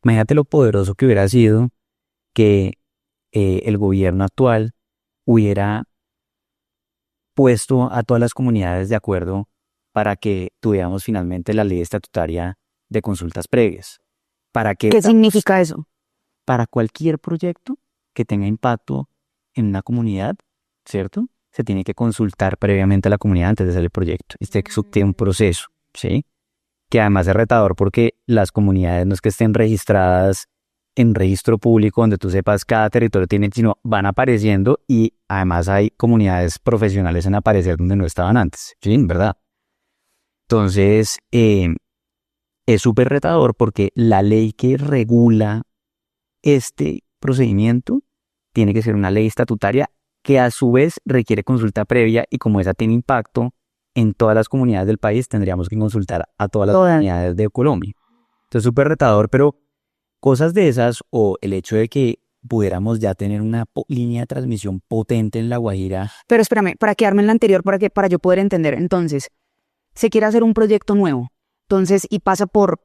Speaker 3: Imagínate lo poderoso que hubiera sido que el gobierno actual hubiera puesto a todas las comunidades de acuerdo para que tuviéramos finalmente la ley estatutaria de consultas previas. Para que,
Speaker 2: ¿Qué significa eso?
Speaker 3: para cualquier proyecto que tenga impacto en una comunidad, ¿cierto? Se tiene que consultar previamente a la comunidad antes de hacer el proyecto. Este tiene un proceso, ¿sí? Que además es retador porque las comunidades no es que estén registradas en registro público donde tú sepas cada territorio tiene, sino van apareciendo y además hay comunidades profesionales en aparecer donde no estaban antes, ¿sí? ¿Verdad? Entonces, es súper retador porque la ley que regula este procedimiento tiene que ser una ley estatutaria que a su vez requiere consulta previa y como esa tiene impacto en todas las comunidades del país, tendríamos que consultar a todas las comunidades de Colombia. Entonces, súper retador, pero cosas de esas o el hecho de que pudiéramos ya tener una línea de transmisión potente en La Guajira.
Speaker 2: Pero espérame, para quedarme en la anterior, para yo poder entender. Entonces, se quiere hacer un proyecto nuevo. Entonces, y pasa por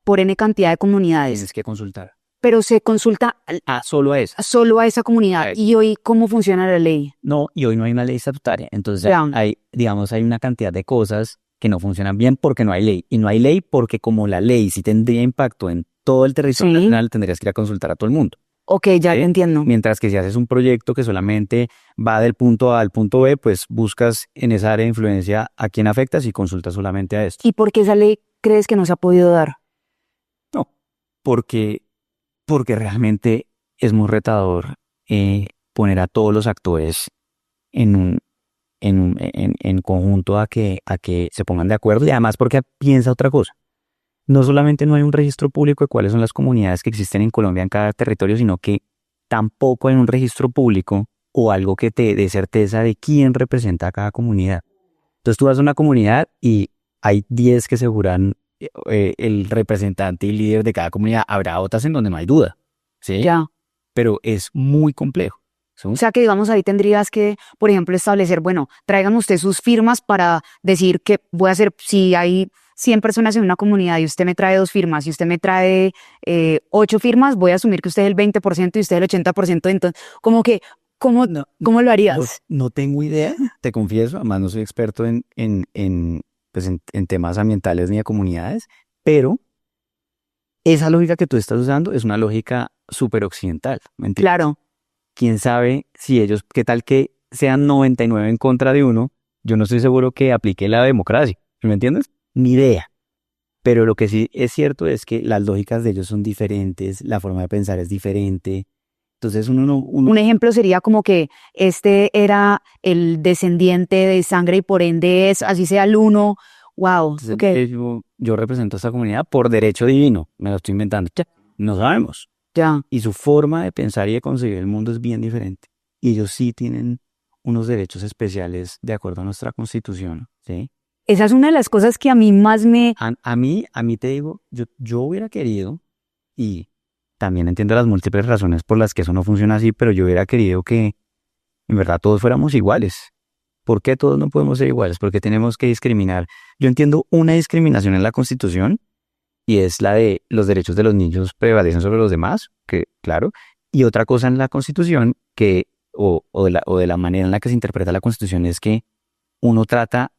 Speaker 2: N cantidad de comunidades.
Speaker 3: Tienes que consultar.
Speaker 2: Pero se consulta
Speaker 3: Solo a esa.
Speaker 2: solo a esa comunidad. ¿Y hoy cómo funciona la ley?
Speaker 3: No, y hoy no hay una ley estatutaria. Entonces hay una cantidad de cosas que no funcionan bien porque no hay ley. Y no hay ley porque como la ley sí tendría impacto en todo el territorio nacional, tendrías que ir a consultar a todo el mundo.
Speaker 2: Ok, ya entiendo.
Speaker 3: Mientras que si haces un proyecto que solamente va del punto A al punto B, pues buscas en esa área de influencia a quién afectas y consultas solamente a esto.
Speaker 2: ¿Y por qué esa ley crees que no se ha podido dar?
Speaker 3: No, porque realmente es muy retador poner a todos los actores en conjunto a que se pongan de acuerdo y además porque piensa otra cosa. No solamente no hay un registro público de cuáles son las comunidades que existen en Colombia en cada territorio, sino que tampoco hay un registro público o algo que te dé certeza de quién representa a cada comunidad. Entonces tú vas a una comunidad y hay 10 que se juran el representante y líder de cada comunidad. Habrá otras en donde no hay duda, ¿sí?
Speaker 2: Ya.
Speaker 3: Pero es muy complejo.
Speaker 2: O sea que, digamos, ahí tendrías que, por ejemplo, establecer, bueno, traigan usted sus firmas para decir que voy a hacer, si hay 100 personas en una comunidad y usted me trae 2 firmas y usted me trae 8 firmas, voy a asumir que usted es el 20% y usted el 80%. Entonces, como que, ¿cómo lo harías?
Speaker 3: No tengo idea, te confieso, además no soy experto en temas ambientales ni de comunidades, pero esa lógica que tú estás usando es una lógica súper occidental, ¿me entiendes?
Speaker 2: Claro.
Speaker 3: Quién sabe si ellos, qué tal que sean 99 en contra de uno, yo no estoy seguro que aplique la democracia, ¿me entiendes? Ni idea. Pero lo que sí es cierto es que las lógicas de ellos son diferentes, la forma de pensar es diferente. Entonces
Speaker 2: un ejemplo sería como que este era el descendiente de sangre y por ende es, así sea el uno. Wow.
Speaker 3: Entonces,
Speaker 2: Okay.
Speaker 3: yo represento a esta comunidad por derecho divino, me lo estoy inventando. No sabemos.
Speaker 2: Ya.
Speaker 3: Y su forma de pensar y de concebir el mundo es bien diferente. Y ellos sí tienen unos derechos especiales de acuerdo a nuestra constitución, ¿sí?
Speaker 2: Esa es una de las cosas que a mí más me...
Speaker 3: A mí te digo, yo hubiera querido, y también entiendo las múltiples razones por las que eso no funciona así, pero yo hubiera querido que en verdad todos fuéramos iguales. ¿Por qué todos no podemos ser iguales? ¿Por qué tenemos que discriminar? Yo entiendo una discriminación en la Constitución, y es la de los derechos de los niños prevalecen sobre los demás, que claro, y otra cosa en la Constitución que o de la manera en la que se interpreta la Constitución es que uno trata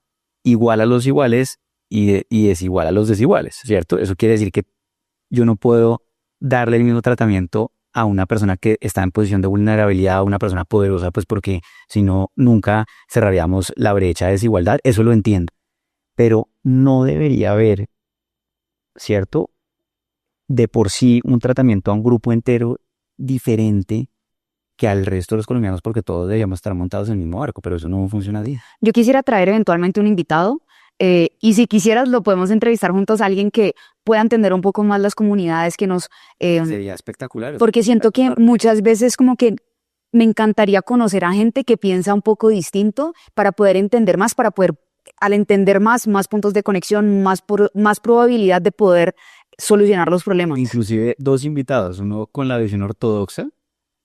Speaker 3: igual a los iguales y desigual a los desiguales, ¿cierto? Eso quiere decir que yo no puedo darle el mismo tratamiento a una persona que está en posición de vulnerabilidad, a una persona poderosa, pues porque si no, nunca cerraríamos la brecha de desigualdad. Eso lo entiendo. Pero no debería haber, ¿cierto? De por sí un tratamiento a un grupo entero diferente que al resto de los colombianos porque todos deberíamos estar montados en el mismo barco, pero eso no funciona así.
Speaker 2: Yo quisiera traer eventualmente un invitado y si quisieras lo podemos entrevistar juntos a alguien que pueda entender un poco más las comunidades que nos...
Speaker 3: Sería espectacular.
Speaker 2: Porque siento que muchas veces como que me encantaría conocer a gente que piensa un poco distinto para poder entender más, para poder, al entender más puntos de conexión, más probabilidad de poder solucionar los problemas.
Speaker 3: Inclusive dos invitados, uno con la visión ortodoxa,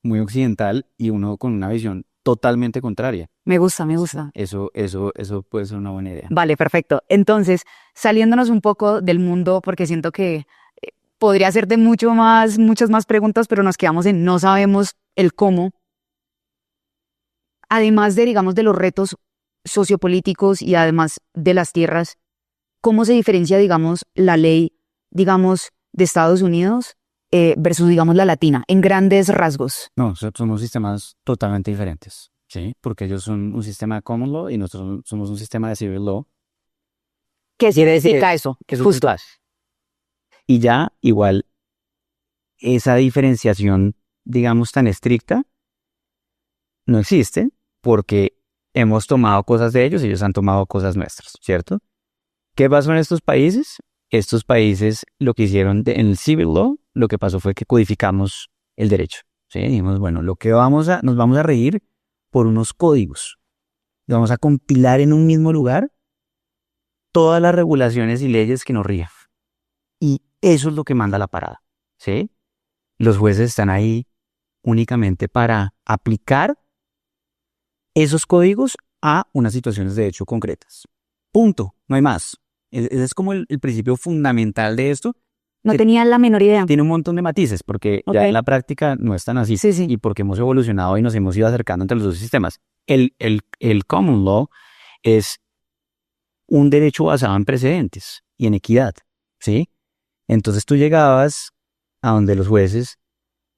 Speaker 3: muy occidental, y uno con una visión totalmente contraria.
Speaker 2: Me gusta.
Speaker 3: Eso puede ser una buena idea.
Speaker 2: Vale, perfecto. Entonces, saliéndonos un poco del mundo, porque siento que podría hacerte muchas más preguntas, pero nos quedamos en no sabemos el cómo. Además de, digamos, de los retos sociopolíticos y además de las tierras, ¿cómo se diferencia, digamos, la ley, digamos, de Estados Unidos versus, digamos, la latina, en grandes rasgos?
Speaker 3: No, somos sistemas totalmente diferentes, ¿sí? Porque ellos son un sistema de common law y nosotros somos un sistema de civil law.
Speaker 2: ¿Qué significa eso? Justo.
Speaker 3: Y ya, igual, esa diferenciación, digamos, tan estricta, no existe porque hemos tomado cosas de ellos y ellos han tomado cosas nuestras, ¿cierto? ¿Qué pasó en estos países? Estos países lo que hicieron en el civil law, lo que pasó fue que codificamos el derecho, ¿sí? Dijimos, bueno, nos vamos a regir por unos códigos. Y vamos a compilar en un mismo lugar todas las regulaciones y leyes que nos rijan. Y eso es lo que manda la parada, ¿sí? Los jueces están ahí únicamente para aplicar esos códigos a unas situaciones de hecho concretas. Punto, no hay más. Ese es como el principio fundamental de esto.
Speaker 2: No tenía la menor idea.
Speaker 3: Tiene un montón de matices porque ya en la práctica no es tan así.
Speaker 2: Sí.
Speaker 3: Y porque hemos evolucionado y nos hemos ido acercando entre los dos sistemas. El common law es un derecho basado en precedentes y en equidad, ¿sí? Entonces tú llegabas a donde los jueces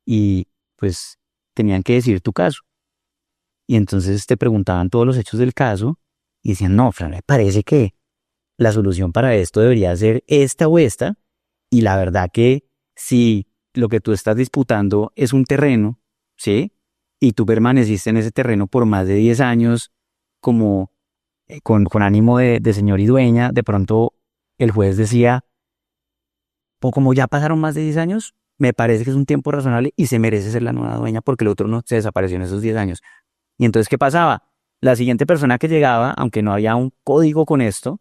Speaker 3: y pues tenían que decidir tu caso. Y entonces te preguntaban todos los hechos del caso y decían, no, Fran, me parece que la solución para esto debería ser esta o esta. Y la verdad que si lo que tú estás disputando es un terreno, ¿sí? Y tú permaneciste en ese terreno por más de 10 años como con ánimo de señor y dueña, de pronto el juez decía, o como ya pasaron más de 10 años, me parece que es un tiempo razonable y se merece ser la nueva dueña porque el otro no se desapareció en esos 10 años. Y entonces, ¿qué pasaba? La siguiente persona que llegaba, aunque no había un código con esto,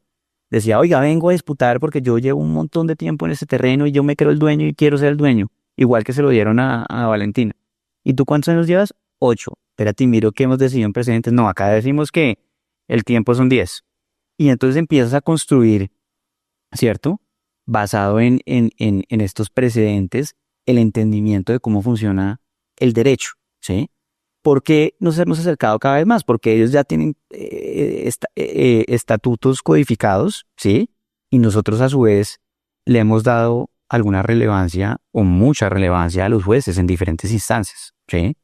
Speaker 3: decía, oiga, vengo a disputar porque yo llevo un montón de tiempo en este terreno y yo me creo el dueño y quiero ser el dueño. Igual que se lo dieron a Valentina. ¿Y tú cuántos años llevas? 8. Espérate, miro que hemos decidido en precedentes. No, acá decimos que el tiempo son 10. Y entonces empiezas a construir, ¿cierto? Basado en estos precedentes, el entendimiento de cómo funciona el derecho, ¿sí? ¿Por qué nos hemos acercado cada vez más? Porque ellos ya tienen estatutos codificados, ¿sí? Y nosotros a su vez le hemos dado alguna relevancia o mucha relevancia a los jueces en diferentes instancias, ¿sí?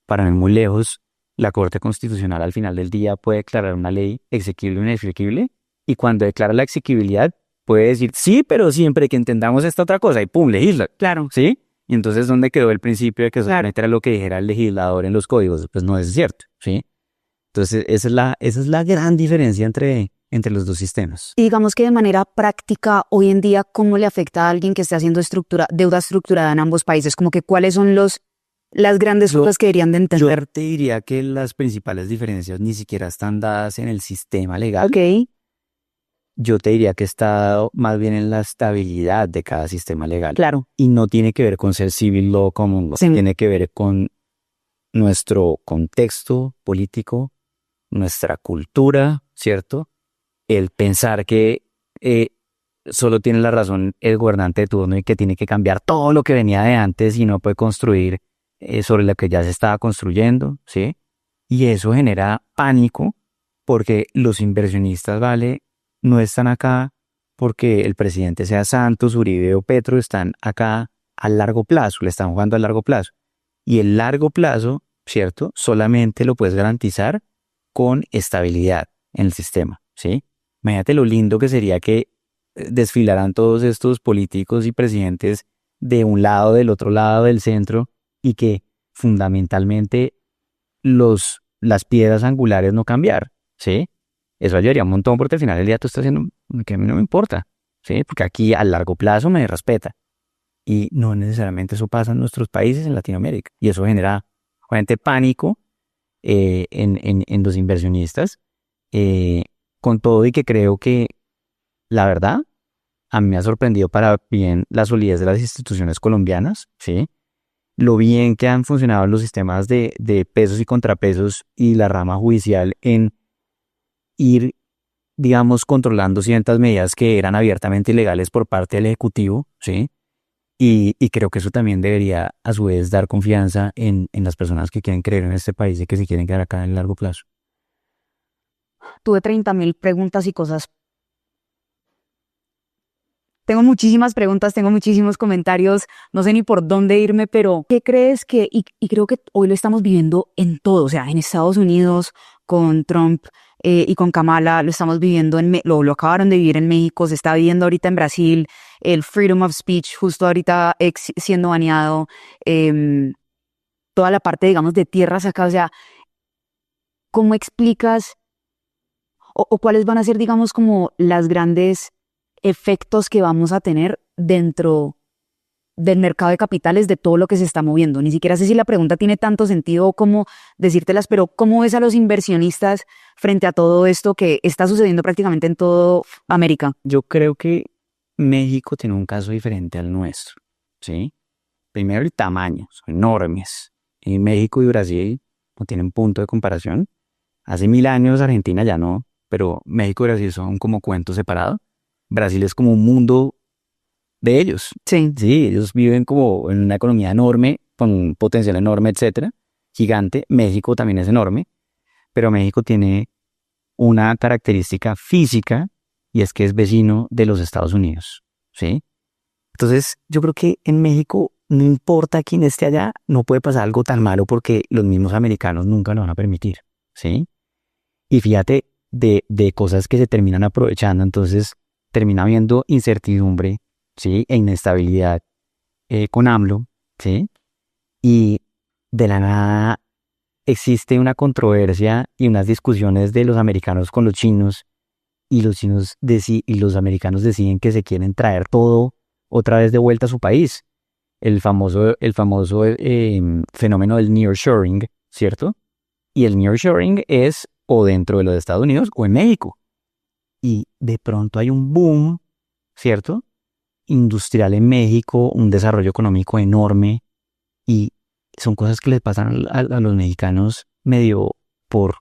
Speaker 3: Para no ir muy lejos, la Corte Constitucional al final del día puede declarar una ley exequible o inexequible y cuando declara la exequibilidad puede decir, sí, pero siempre que entendamos esta otra cosa y pum, legisla. Claro. ¿Sí? Y entonces, ¿dónde quedó el principio de que solamente era lo que dijera el legislador en los códigos? Pues no es cierto, ¿sí? Entonces, esa es la gran diferencia entre los dos sistemas.
Speaker 2: Y digamos que de manera práctica, hoy en día, ¿cómo le afecta a alguien que esté haciendo deuda estructurada en ambos países? Como que cuáles son las grandes cosas que deberían de entender.
Speaker 3: Yo te diría que las principales diferencias ni siquiera están dadas en el sistema legal.
Speaker 2: Ok.
Speaker 3: Yo te diría que está más bien en la estabilidad de cada sistema legal.
Speaker 2: Claro.
Speaker 3: Y no tiene que ver con ser civil law common law. Sí. Tiene que ver con nuestro contexto político, nuestra cultura, ¿cierto? El pensar que solo tiene la razón el gobernante de turno y que tiene que cambiar todo lo que venía de antes y no puede construir sobre la que ya se estaba construyendo, ¿sí? Y eso genera pánico porque los inversionistas, ¿vale? No están acá porque el presidente sea Santos, Uribe o Petro, están acá a largo plazo, le están jugando a largo plazo. Y el largo plazo, ¿cierto? Solamente lo puedes garantizar con estabilidad en el sistema, ¿sí? Imagínate lo lindo que sería que desfilaran todos estos políticos y presidentes de un lado, del otro lado, del centro, y que fundamentalmente las piedras angulares no cambiar, ¿sí? Eso ayudaría un montón porque al final del día tú estás haciendo que a mí no me importa, ¿sí? Porque aquí a largo plazo me respeta. Y no necesariamente eso pasa en nuestros países, en Latinoamérica. Y eso genera, obviamente, pánico en los inversionistas, con todo y que creo que, la verdad, a mí me ha sorprendido para bien la solidez de las instituciones colombianas, ¿sí? Lo bien que han funcionado los sistemas de pesos y contrapesos y la rama judicial en ir, digamos, controlando ciertas medidas que eran abiertamente ilegales por parte del Ejecutivo, ¿sí? Y creo que eso también debería, a su vez, dar confianza en las personas que quieren creer en este país y que se quieren quedar acá en el largo plazo.
Speaker 2: Tuve 30.000 preguntas y cosas. Tengo muchísimas preguntas, tengo muchísimos comentarios, no sé ni por dónde irme, pero ¿qué crees que, y creo que hoy lo estamos viviendo en todo, o sea, en Estados Unidos con Trump y con Kamala, lo estamos viviendo, lo acabaron de vivir en México, se está viviendo ahorita en Brasil, el freedom of speech justo ahorita siendo baneado, toda la parte, digamos, de tierras acá, o sea, ¿cómo explicas o cuáles van a ser, digamos, como las grandes efectos que vamos a tener dentro del mercado de capitales de todo lo que se está moviendo? Ni siquiera sé si la pregunta tiene tanto sentido como decírtelas, pero ¿cómo ves a los inversionistas frente a todo esto que está sucediendo prácticamente en toda América?
Speaker 3: Yo creo que México tiene un caso diferente al nuestro, ¿sí? Primero el tamaño, son enormes. Y México y Brasil no tienen punto de comparación. Hace 1000 años Argentina ya no, pero México y Brasil son como cuentos separados. Brasil es como un mundo de ellos.
Speaker 2: Sí.
Speaker 3: Sí, ellos viven como en una economía enorme, con un potencial enorme, etcétera, gigante. México también es enorme, pero México tiene una característica física y es que es vecino de los Estados Unidos, ¿sí? Entonces, yo creo que en México, no importa quién esté allá, no puede pasar algo tan malo porque los mismos americanos nunca lo van a permitir, ¿sí? Y fíjate de cosas que se terminan aprovechando, entonces termina habiendo incertidumbre, ¿sí? E inestabilidad con AMLO, ¿sí? Y de la nada existe una controversia y unas discusiones de los americanos con los chinos y los chinos y los americanos deciden que se quieren traer todo otra vez de vuelta a su país. El famoso fenómeno del nearshoring, ¿cierto? Y el nearshoring es o dentro de los Estados Unidos o en México. Y de pronto hay un boom, ¿cierto? Industrial en México, un desarrollo económico enorme y son cosas que les pasan a los mexicanos medio por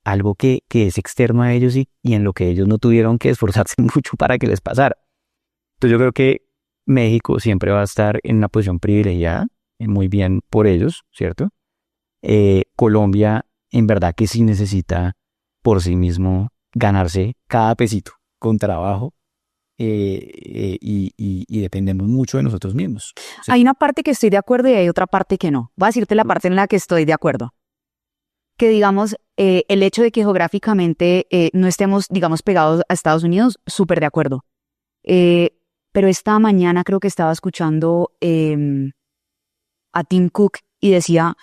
Speaker 3: algo que es externo a ellos y en lo que ellos no tuvieron que esforzarse mucho para que les pasara. Entonces yo creo que México siempre va a estar en una posición privilegiada, muy bien por ellos, ¿cierto? Colombia en verdad que sí necesita por sí mismo ganarse cada pesito con trabajo y dependemos mucho de nosotros mismos. ¿Sí?
Speaker 2: Hay una parte que estoy de acuerdo y hay otra parte que no. Voy a decirte la parte en la que estoy de acuerdo. Que digamos, el hecho de que geográficamente no estemos, digamos, pegados a Estados Unidos, súper de acuerdo. Pero esta mañana creo que estaba escuchando a Tim Cook y decía,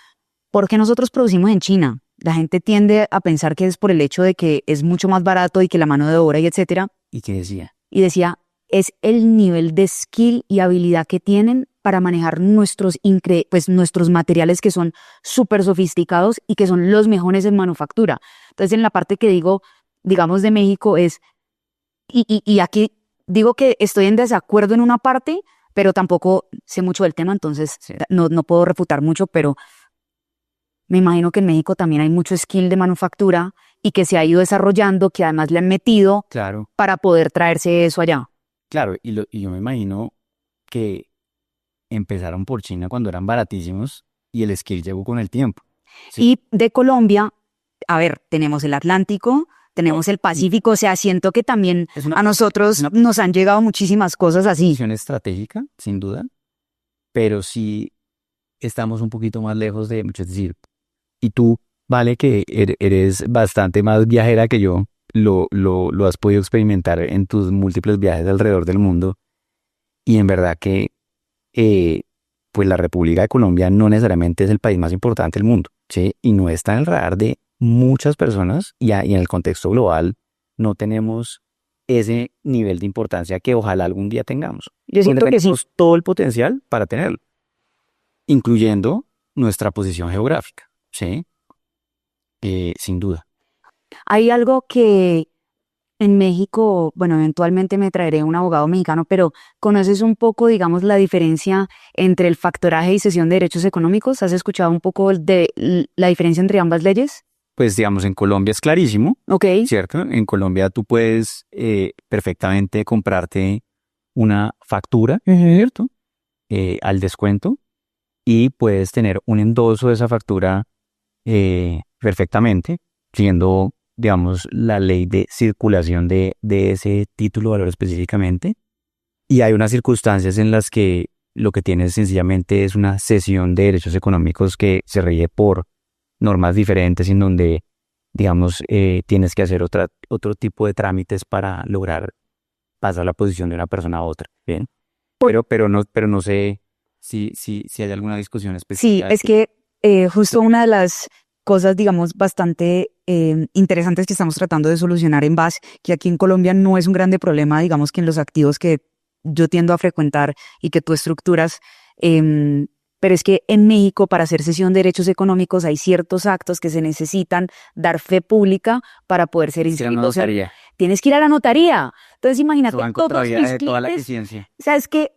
Speaker 2: ¿por qué nosotros producimos en China? La gente tiende a pensar que es por el hecho de que es mucho más barato y que la mano de obra y etcétera.
Speaker 3: ¿Y qué decía?
Speaker 2: Y decía, es el nivel de skill y habilidad que tienen para manejar nuestros materiales que son súper sofisticados y que son los mejores en manufactura. Entonces, en la parte que digo, digamos, de México es, y aquí digo que estoy en desacuerdo en una parte, pero tampoco sé mucho del tema, entonces sí, no puedo refutar mucho, pero me imagino que en México también hay mucho skill de manufactura y que se ha ido desarrollando, que además le han metido
Speaker 3: claro,
Speaker 2: para poder traerse eso allá.
Speaker 3: Claro, y yo me imagino que empezaron por China cuando eran baratísimos y el skill llegó con el tiempo. Sí.
Speaker 2: Y de Colombia, a ver, tenemos el Atlántico, tenemos el Pacífico, o sea, siento que también a nosotros nos han llegado muchísimas cosas así.
Speaker 3: Decisión estratégica, sin duda, pero sí estamos un poquito más lejos de mucho. Es decir, y tú, vale, que eres bastante más viajera que yo, lo has podido experimentar en tus múltiples viajes alrededor del mundo, y en verdad que pues la República de Colombia no necesariamente es el país más importante del mundo, ¿sí? Y no está en el radar de muchas personas, y en el contexto global no tenemos ese nivel de importancia que ojalá algún día tengamos.
Speaker 2: Yo siento que sí.
Speaker 3: Tenemos todo el potencial para tenerlo, incluyendo nuestra posición geográfica, ¿sí? Sin duda.
Speaker 2: Hay algo que en México, bueno, eventualmente me traeré un abogado mexicano, pero ¿conoces un poco, digamos, la diferencia entre el factoraje y cesión de derechos económicos? ¿Has escuchado un poco de la diferencia entre ambas leyes?
Speaker 3: Pues digamos, en Colombia es clarísimo,
Speaker 2: Ok.
Speaker 3: ¿cierto? En Colombia tú puedes perfectamente comprarte una factura, ¿cierto? Al descuento, y puedes tener un endoso de esa factura perfectamente, siguiendo, digamos, la ley de circulación de ese título de valor específicamente. Y hay unas circunstancias en las que lo que tienes sencillamente es una cesión de derechos económicos que se rige por normas diferentes, en donde, digamos, tienes que hacer otro tipo de trámites para lograr pasar la posición de una persona a otra, ¿bien? Pero no sé si hay alguna discusión específica.
Speaker 2: Sí, es que justo una de las cosas, digamos, bastante interesantes que estamos tratando de solucionar en BAS, que aquí en Colombia no es un grande problema, digamos que en los activos que yo tiendo a frecuentar y que tú estructuras, pero es que en México para hacer cesión de derechos económicos hay ciertos actos que se necesitan dar fe pública para poder ser inscritos. Tienes que ir a la notaría. Entonces imagínate todos mis clientes,
Speaker 3: toda la eficiencia.
Speaker 2: O sea, es que,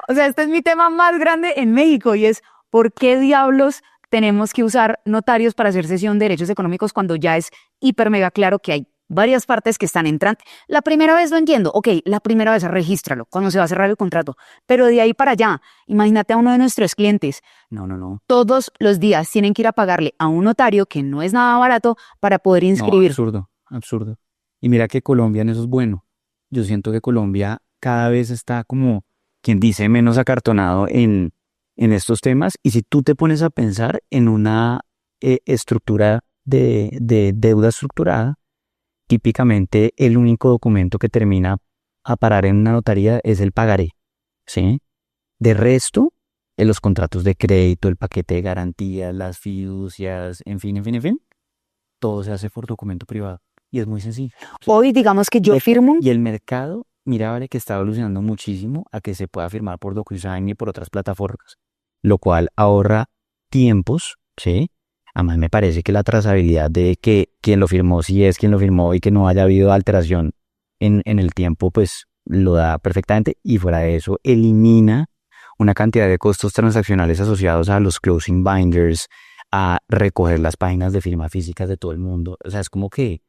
Speaker 2: o sea, este es mi tema más grande en México y es ¿por qué diablos tenemos que usar notarios para hacer cesión de derechos económicos cuando ya es hiper mega claro que hay varias partes que están entrando? La primera vez lo entiendo, ok, la primera vez regístralo cuando se va a cerrar el contrato, pero de ahí para allá, imagínate a uno de nuestros clientes.
Speaker 3: No.
Speaker 2: Todos los días tienen que ir a pagarle a un notario que no es nada barato para poder inscribir.
Speaker 3: No, absurdo. Y mira que Colombia en eso es bueno. Yo siento que Colombia cada vez está como, quien dice, menos acartonado en estos temas. Y si tú te pones a pensar en una estructura de deuda estructurada, típicamente el único documento que termina a parar en una notaría es el pagaré, ¿sí? De resto, en los contratos de crédito, el paquete de garantías, las fiducias, en fin, todo se hace por documento privado. Y es muy sencillo.
Speaker 2: Hoy, digamos que yo firmo.
Speaker 3: Y el mercado, mira, vale, que está evolucionando muchísimo a que se pueda firmar por DocuSign y por otras plataformas, lo cual ahorra tiempos, ¿sí? Además, me parece que la trazabilidad de que quien lo firmó, si es quien lo firmó y que no haya habido alteración en el tiempo, pues lo da perfectamente. Y fuera de eso, elimina una cantidad de costos transaccionales asociados a los closing binders, a recoger las páginas de firma físicas de todo el mundo. O sea, es como que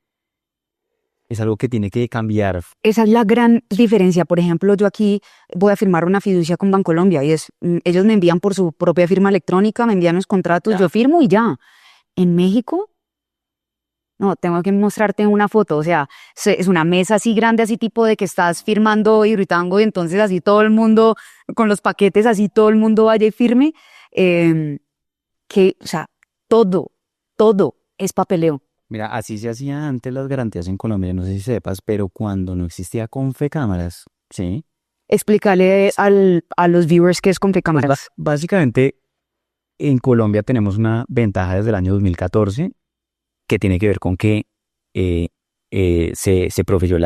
Speaker 3: es algo que tiene que cambiar.
Speaker 2: Esa es la gran diferencia. Por ejemplo, yo aquí voy a firmar una fiducia con Bancolombia y ellos me envían por su propia firma electrónica, me envían los contratos,
Speaker 3: Ya.
Speaker 2: Yo firmo y ya. En México, no, tengo que mostrarte una foto. O sea, es una mesa así grande, así tipo de que estás firmando y Ritango, y entonces así todo el mundo, con los paquetes, así todo el mundo vaya y firme. O sea, todo es papeleo.
Speaker 3: Mira, así se hacían antes las garantías en Colombia, no sé si sepas, pero cuando no existía Confecámaras, ¿sí?
Speaker 2: Explícale a los viewers qué es Confecámaras.
Speaker 3: Pues básicamente, en Colombia tenemos una ventaja desde el año 2014 que tiene que ver con que se promulgó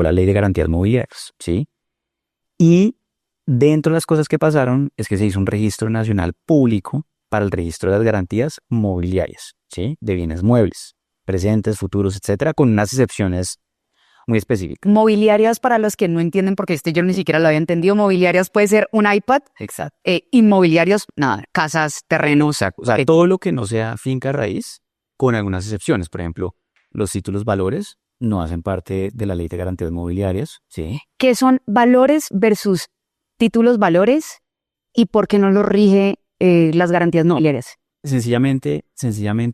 Speaker 3: la ley de garantías mobiliarias, ¿sí? Y dentro de las cosas que pasaron es que se hizo un registro nacional público para el registro de las garantías mobiliarias, ¿sí? De bienes muebles, presentes, futuros, etcétera, con unas excepciones muy específicas.
Speaker 2: Mobiliarias, para los que no entienden, porque yo ni siquiera lo había entendido, mobiliarias puede ser un iPad.
Speaker 3: Exacto.
Speaker 2: Inmobiliarios, nada, casas, terrenos.
Speaker 3: O sea, todo lo que no sea finca raíz, con algunas excepciones. Por ejemplo, los títulos valores no hacen parte de la ley de garantías mobiliarias, ¿sí?
Speaker 2: ¿Qué son valores versus títulos valores? ¿Y por qué no lo rige las garantías nobiliarias.
Speaker 3: Sencillamente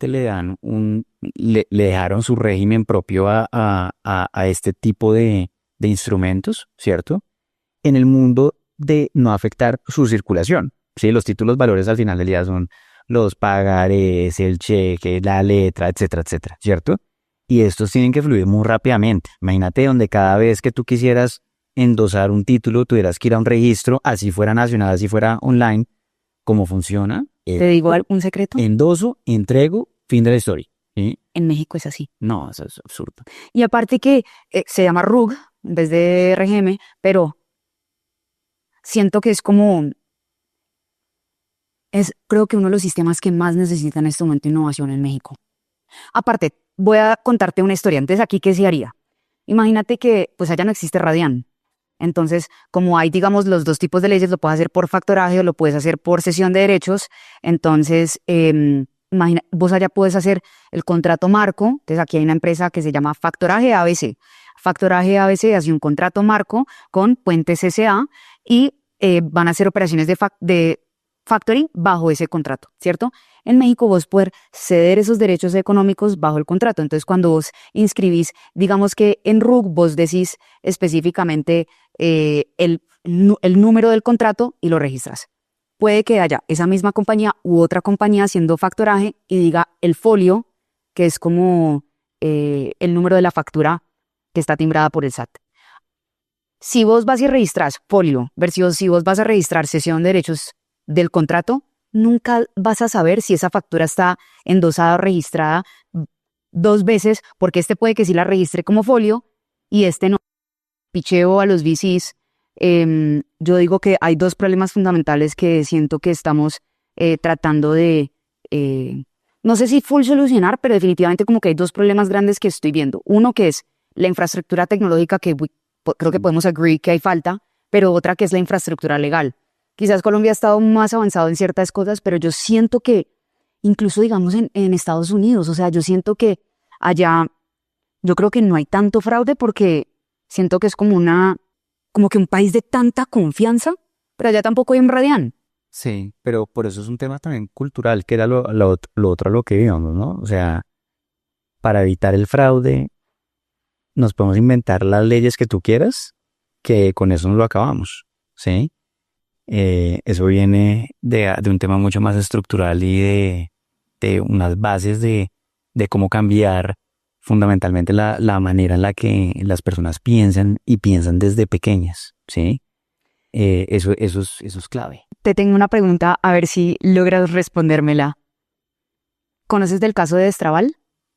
Speaker 3: le dejaron su régimen propio a este tipo de instrumentos, ¿cierto? En el mundo de no afectar su circulación. Sí, los títulos valores al final del día son los pagarés, el cheque, la letra, etcétera, etcétera, ¿cierto? Y estos tienen que fluir muy rápidamente. Imagínate donde cada vez que tú quisieras endosar un título, tuvieras que ir a un registro, así fuera nacional, así fuera online. ¿Cómo funciona?
Speaker 2: ¿Te digo un secreto?
Speaker 3: Endoso, entrego, fin de la historia. ¿Sí?
Speaker 2: En México es así.
Speaker 3: No, eso es absurdo.
Speaker 2: Y aparte que se llama RUG en vez de RGM, pero siento que es como, creo que uno de los sistemas que más necesita en este momento innovación en México. Aparte, voy a contarte una historia. Antes aquí, ¿qué se haría? Imagínate que pues allá no existe Radian. Entonces, como hay, digamos, los dos tipos de leyes, lo puedes hacer por factoraje o lo puedes hacer por cesión de derechos. Entonces, vos allá puedes hacer el contrato marco. Entonces, aquí hay una empresa que se llama Factoraje ABC. Factoraje ABC hace un contrato marco con Puentes S.A. y van a hacer operaciones de factoring bajo ese contrato, ¿cierto? En México vos poder ceder esos derechos económicos bajo el contrato. Entonces, cuando vos inscribís, digamos que en RUG vos decís específicamente el número del contrato y lo registras. Puede que haya esa misma compañía u otra compañía haciendo factoraje y diga el folio, que es como el número de la factura que está timbrada por el SAT. Si vos vas y registras folio versus si vos vas a registrar cesión de derechos del contrato, nunca vas a saber si esa factura está endosada o registrada dos veces, porque puede que sí la registre como folio y no. Picheo a los VCs. Yo digo que hay dos problemas fundamentales que siento que estamos tratando de, no sé si full solucionar, pero definitivamente como que hay dos problemas grandes que estoy viendo. Uno que es la infraestructura tecnológica, que creo que podemos agree que hay falta, pero otra que es la infraestructura legal. Quizás Colombia ha estado más avanzado en ciertas cosas, pero yo siento que, incluso digamos en Estados Unidos, o sea, yo siento que allá, yo creo que no hay tanto fraude porque siento que es como que un país de tanta confianza, pero allá tampoco hay un Radian.
Speaker 3: Sí, pero por eso es un tema también cultural, que era lo otro a lo que íbamos, ¿no? O sea, para evitar el fraude, nos podemos inventar las leyes que tú quieras, que con eso nos lo acabamos, ¿sí? Eso viene de un tema mucho más estructural y de unas bases de cómo cambiar fundamentalmente la manera en la que las personas piensan y piensan desde pequeñas, ¿sí? Eso es clave.
Speaker 2: Te tengo una pregunta, a ver si logras respondérmela. ¿Conoces del caso de Destraval?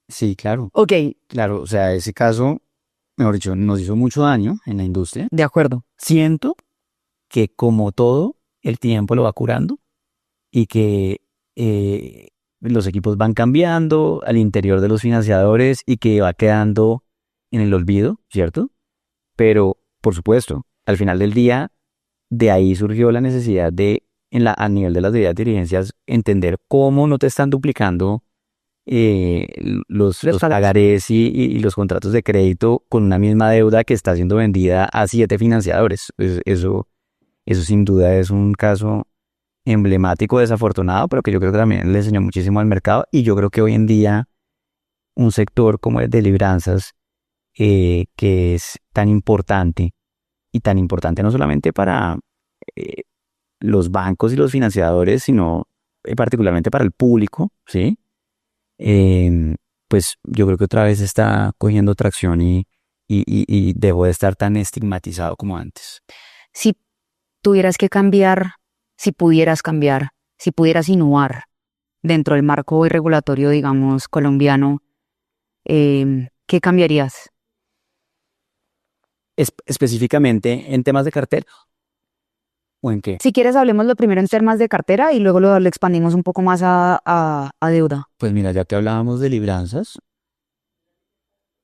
Speaker 3: Sí, claro.
Speaker 2: Ok.
Speaker 3: Claro, o sea, ese caso, mejor dicho, nos hizo mucho daño en la industria.
Speaker 2: De acuerdo.
Speaker 3: Siento que como todo, el tiempo lo va curando y que los equipos van cambiando al interior de los financiadores y que va quedando en el olvido, ¿cierto? Pero, por supuesto, al final del día, de ahí surgió la necesidad de, a nivel de las debidas diligencias, entender cómo no te están duplicando los pagarés y los contratos de crédito con una misma deuda que está siendo vendida a 7 financiadores. Pues eso sin duda es un caso emblemático, desafortunado, pero que yo creo que también le enseñó muchísimo al mercado. Y yo creo que hoy en día un sector como el de libranzas, que es tan importante, y tan importante no solamente para los bancos y los financiadores, sino particularmente para el público, ¿sí? Pues yo creo que otra vez está cogiendo tracción y dejó de estar tan estigmatizado como antes.
Speaker 2: Si tuvieras que cambiar, si pudieras cambiar, si pudieras innovar dentro del marco regulatorio, digamos, colombiano, ¿qué cambiarías?
Speaker 3: Específicamente en temas de cartera, ¿o en qué?
Speaker 2: Si quieres, hablemos lo primero en temas de cartera y luego lo expandimos un poco más a deuda.
Speaker 3: Pues mira, ya que hablábamos de libranzas,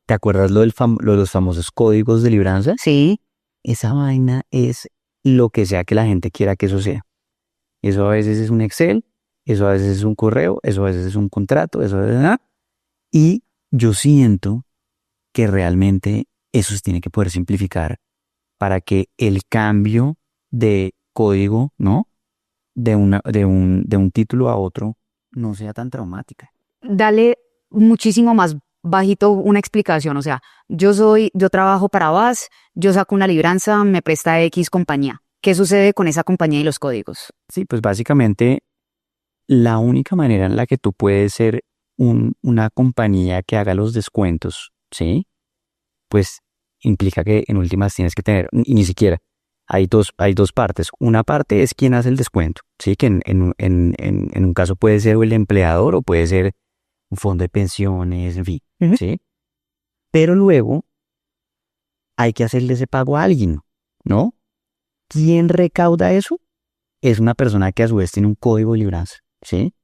Speaker 3: ¿te acuerdas lo de los famosos códigos de libranzas?
Speaker 2: Sí.
Speaker 3: Esa vaina es lo que sea que la gente quiera que eso sea. Eso a veces es un Excel, eso a veces es un correo, eso a veces es un contrato, eso es nada. Y yo siento que realmente eso se tiene que poder simplificar para que el cambio de código, ¿no?, de un título a otro no sea tan traumática.
Speaker 2: Dale muchísimo más bajito una explicación. O sea, yo trabajo para VAS, yo saco una libranza, me presta X compañía. ¿Qué sucede con esa compañía y los códigos?
Speaker 3: Sí, pues básicamente la única manera en la que tú puedes ser una compañía que haga los descuentos, ¿sí? Pues implica que en últimas tienes que tener, y ni siquiera, hay dos partes. Una parte es quien hace el descuento, ¿sí? Que en un caso puede ser el empleador o puede ser un fondo de pensiones, en fin, ¿sí? Pero luego hay que hacerle ese pago a alguien, ¿no? ¿Quién recauda eso? Es una persona que a su vez tiene un código de libranza, ¿sí?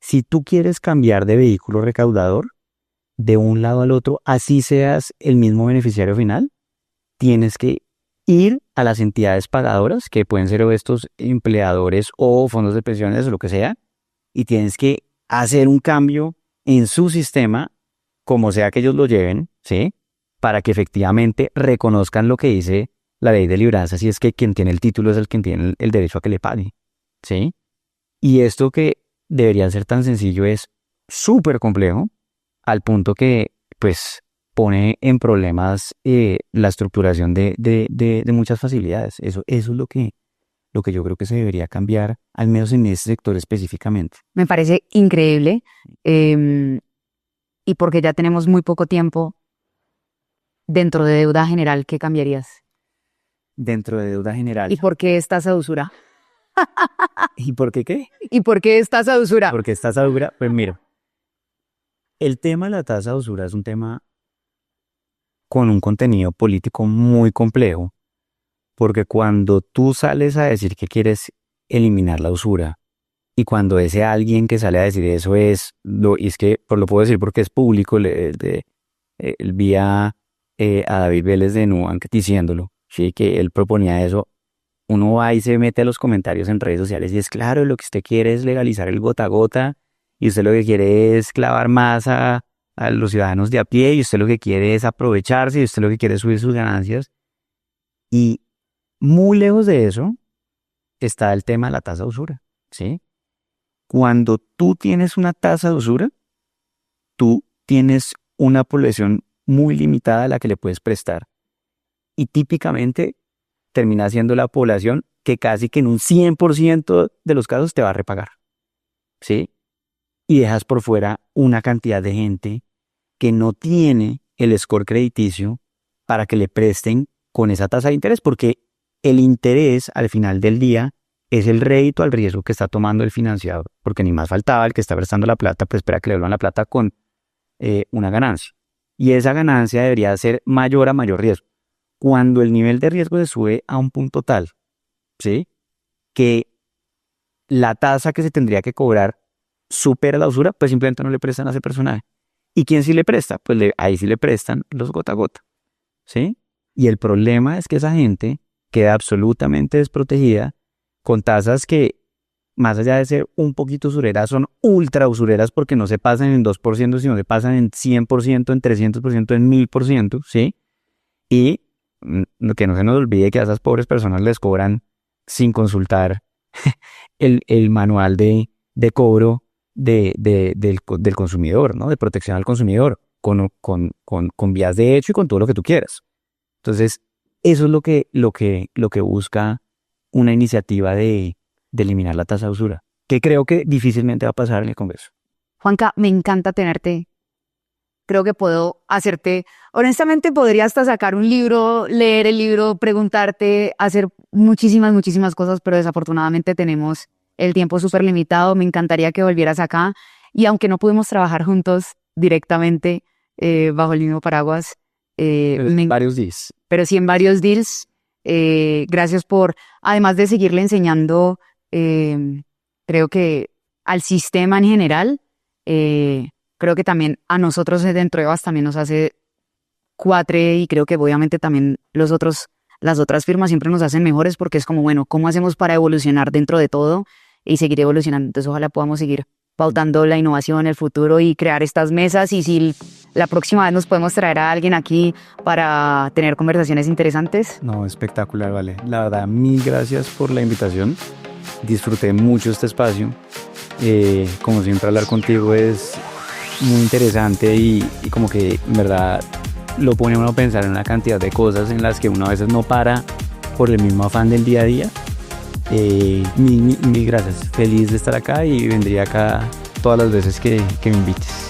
Speaker 3: Si tú quieres cambiar de vehículo recaudador de un lado al otro, así seas el mismo beneficiario final, tienes que ir a las entidades pagadoras, que pueden ser estos empleadores o fondos de pensiones o lo que sea, y tienes que hacer un cambio en su sistema, como sea que ellos lo lleven, ¿sí? Para que efectivamente reconozcan lo que dice la ley de libranza, si es que quien tiene el título es el quien tiene el derecho a que le pague, ¿sí? Y esto que debería ser tan sencillo es súper complejo, al punto que, pues, pone en problemas la estructuración de muchas facilidades. Eso es lo que yo creo que se debería cambiar, al menos en ese sector específicamente.
Speaker 2: Me parece increíble. Y porque ya tenemos muy poco tiempo, dentro de deuda general, ¿qué cambiarías?
Speaker 3: Dentro de deuda general.
Speaker 2: ¿Y por qué esta sausura?
Speaker 3: ¿Y por qué qué?
Speaker 2: ¿Y por qué esta sausura?
Speaker 3: Porque esta tasa de usura, pues mira, el tema de la tasa de usura es un tema con un contenido político muy complejo, porque cuando tú sales a decir que quieres eliminar la usura, y cuando ese alguien que sale a decir eso y es que, pues lo puedo decir porque es público, vi a David Vélez de Nubank diciéndolo, ¿sí? Que él proponía eso. Uno va y se mete a los comentarios en redes sociales y es claro, lo que usted quiere es legalizar el gota a gota y usted lo que quiere es clavar más a los ciudadanos de a pie y usted lo que quiere es aprovecharse y usted lo que quiere es subir sus ganancias. Y muy lejos de eso está el tema de la tasa de usura, ¿sí? Cuando tú tienes una tasa de usura, tú tienes una población muy limitada a la que le puedes prestar. Y típicamente termina siendo la población que casi que en un 100% de los casos te va a repagar, ¿sí? Y dejas por fuera una cantidad de gente que no tiene el score crediticio para que le presten con esa tasa de interés, porque el interés al final del día es el rédito al riesgo que está tomando el financiador, porque ni más faltaba el que está prestando la plata, pues espera que le devuelvan la plata con una ganancia. Y esa ganancia debería ser mayor a mayor riesgo. Cuando el nivel de riesgo se sube a un punto tal, ¿sí? Que la tasa que se tendría que cobrar supera la usura, pues simplemente no le prestan a ese personaje. ¿Y quién sí le presta? Pues ahí sí le prestan los gota a gota, ¿sí? Y el problema es que esa gente queda absolutamente desprotegida con tasas que, más allá de ser un poquito usureras, son ultra usureras porque no se pasan en 2%, sino se pasan en 100%, en 300%, en 1000%, ¿sí? Y que no se nos olvide que a esas pobres personas les cobran sin consultar el manual de cobro del consumidor, ¿no? De protección al consumidor, con vías de hecho y con todo lo que tú quieras. Entonces, eso es lo que busca una iniciativa de eliminar la tasa de usura, que creo que difícilmente va a pasar en el Congreso.
Speaker 2: Juanca, me encanta tenerte. Creo que puedo hacerte, honestamente podría hasta sacar un libro, leer el libro, preguntarte, hacer muchísimas, muchísimas cosas, pero desafortunadamente tenemos el tiempo súper limitado. Me encantaría que volvieras acá y aunque no pudimos trabajar juntos directamente bajo el mismo paraguas,
Speaker 3: Varios días.
Speaker 2: Pero sí en varios deals. Gracias por, además de seguirle enseñando, creo que al sistema en general, creo que también a nosotros dentro de EVAS también nos hace cuatre y creo que obviamente también las otras firmas siempre nos hacen mejores porque es como, bueno, ¿cómo hacemos para evolucionar dentro de todo y seguir evolucionando? Entonces ojalá podamos seguir pautando la innovación, el futuro y crear estas mesas y si la próxima vez nos podemos traer a alguien aquí para tener conversaciones interesantes.
Speaker 3: No, espectacular, vale. La verdad, mil gracias por la invitación. disfruté mucho este espacio. Como siempre, hablar contigo es muy interesante y como que en verdad lo pone a uno a pensar en una cantidad de cosas en las que uno a veces no para por el mismo afán del día a día. Mil gracias, feliz de estar acá y vendría acá todas las veces que me invites.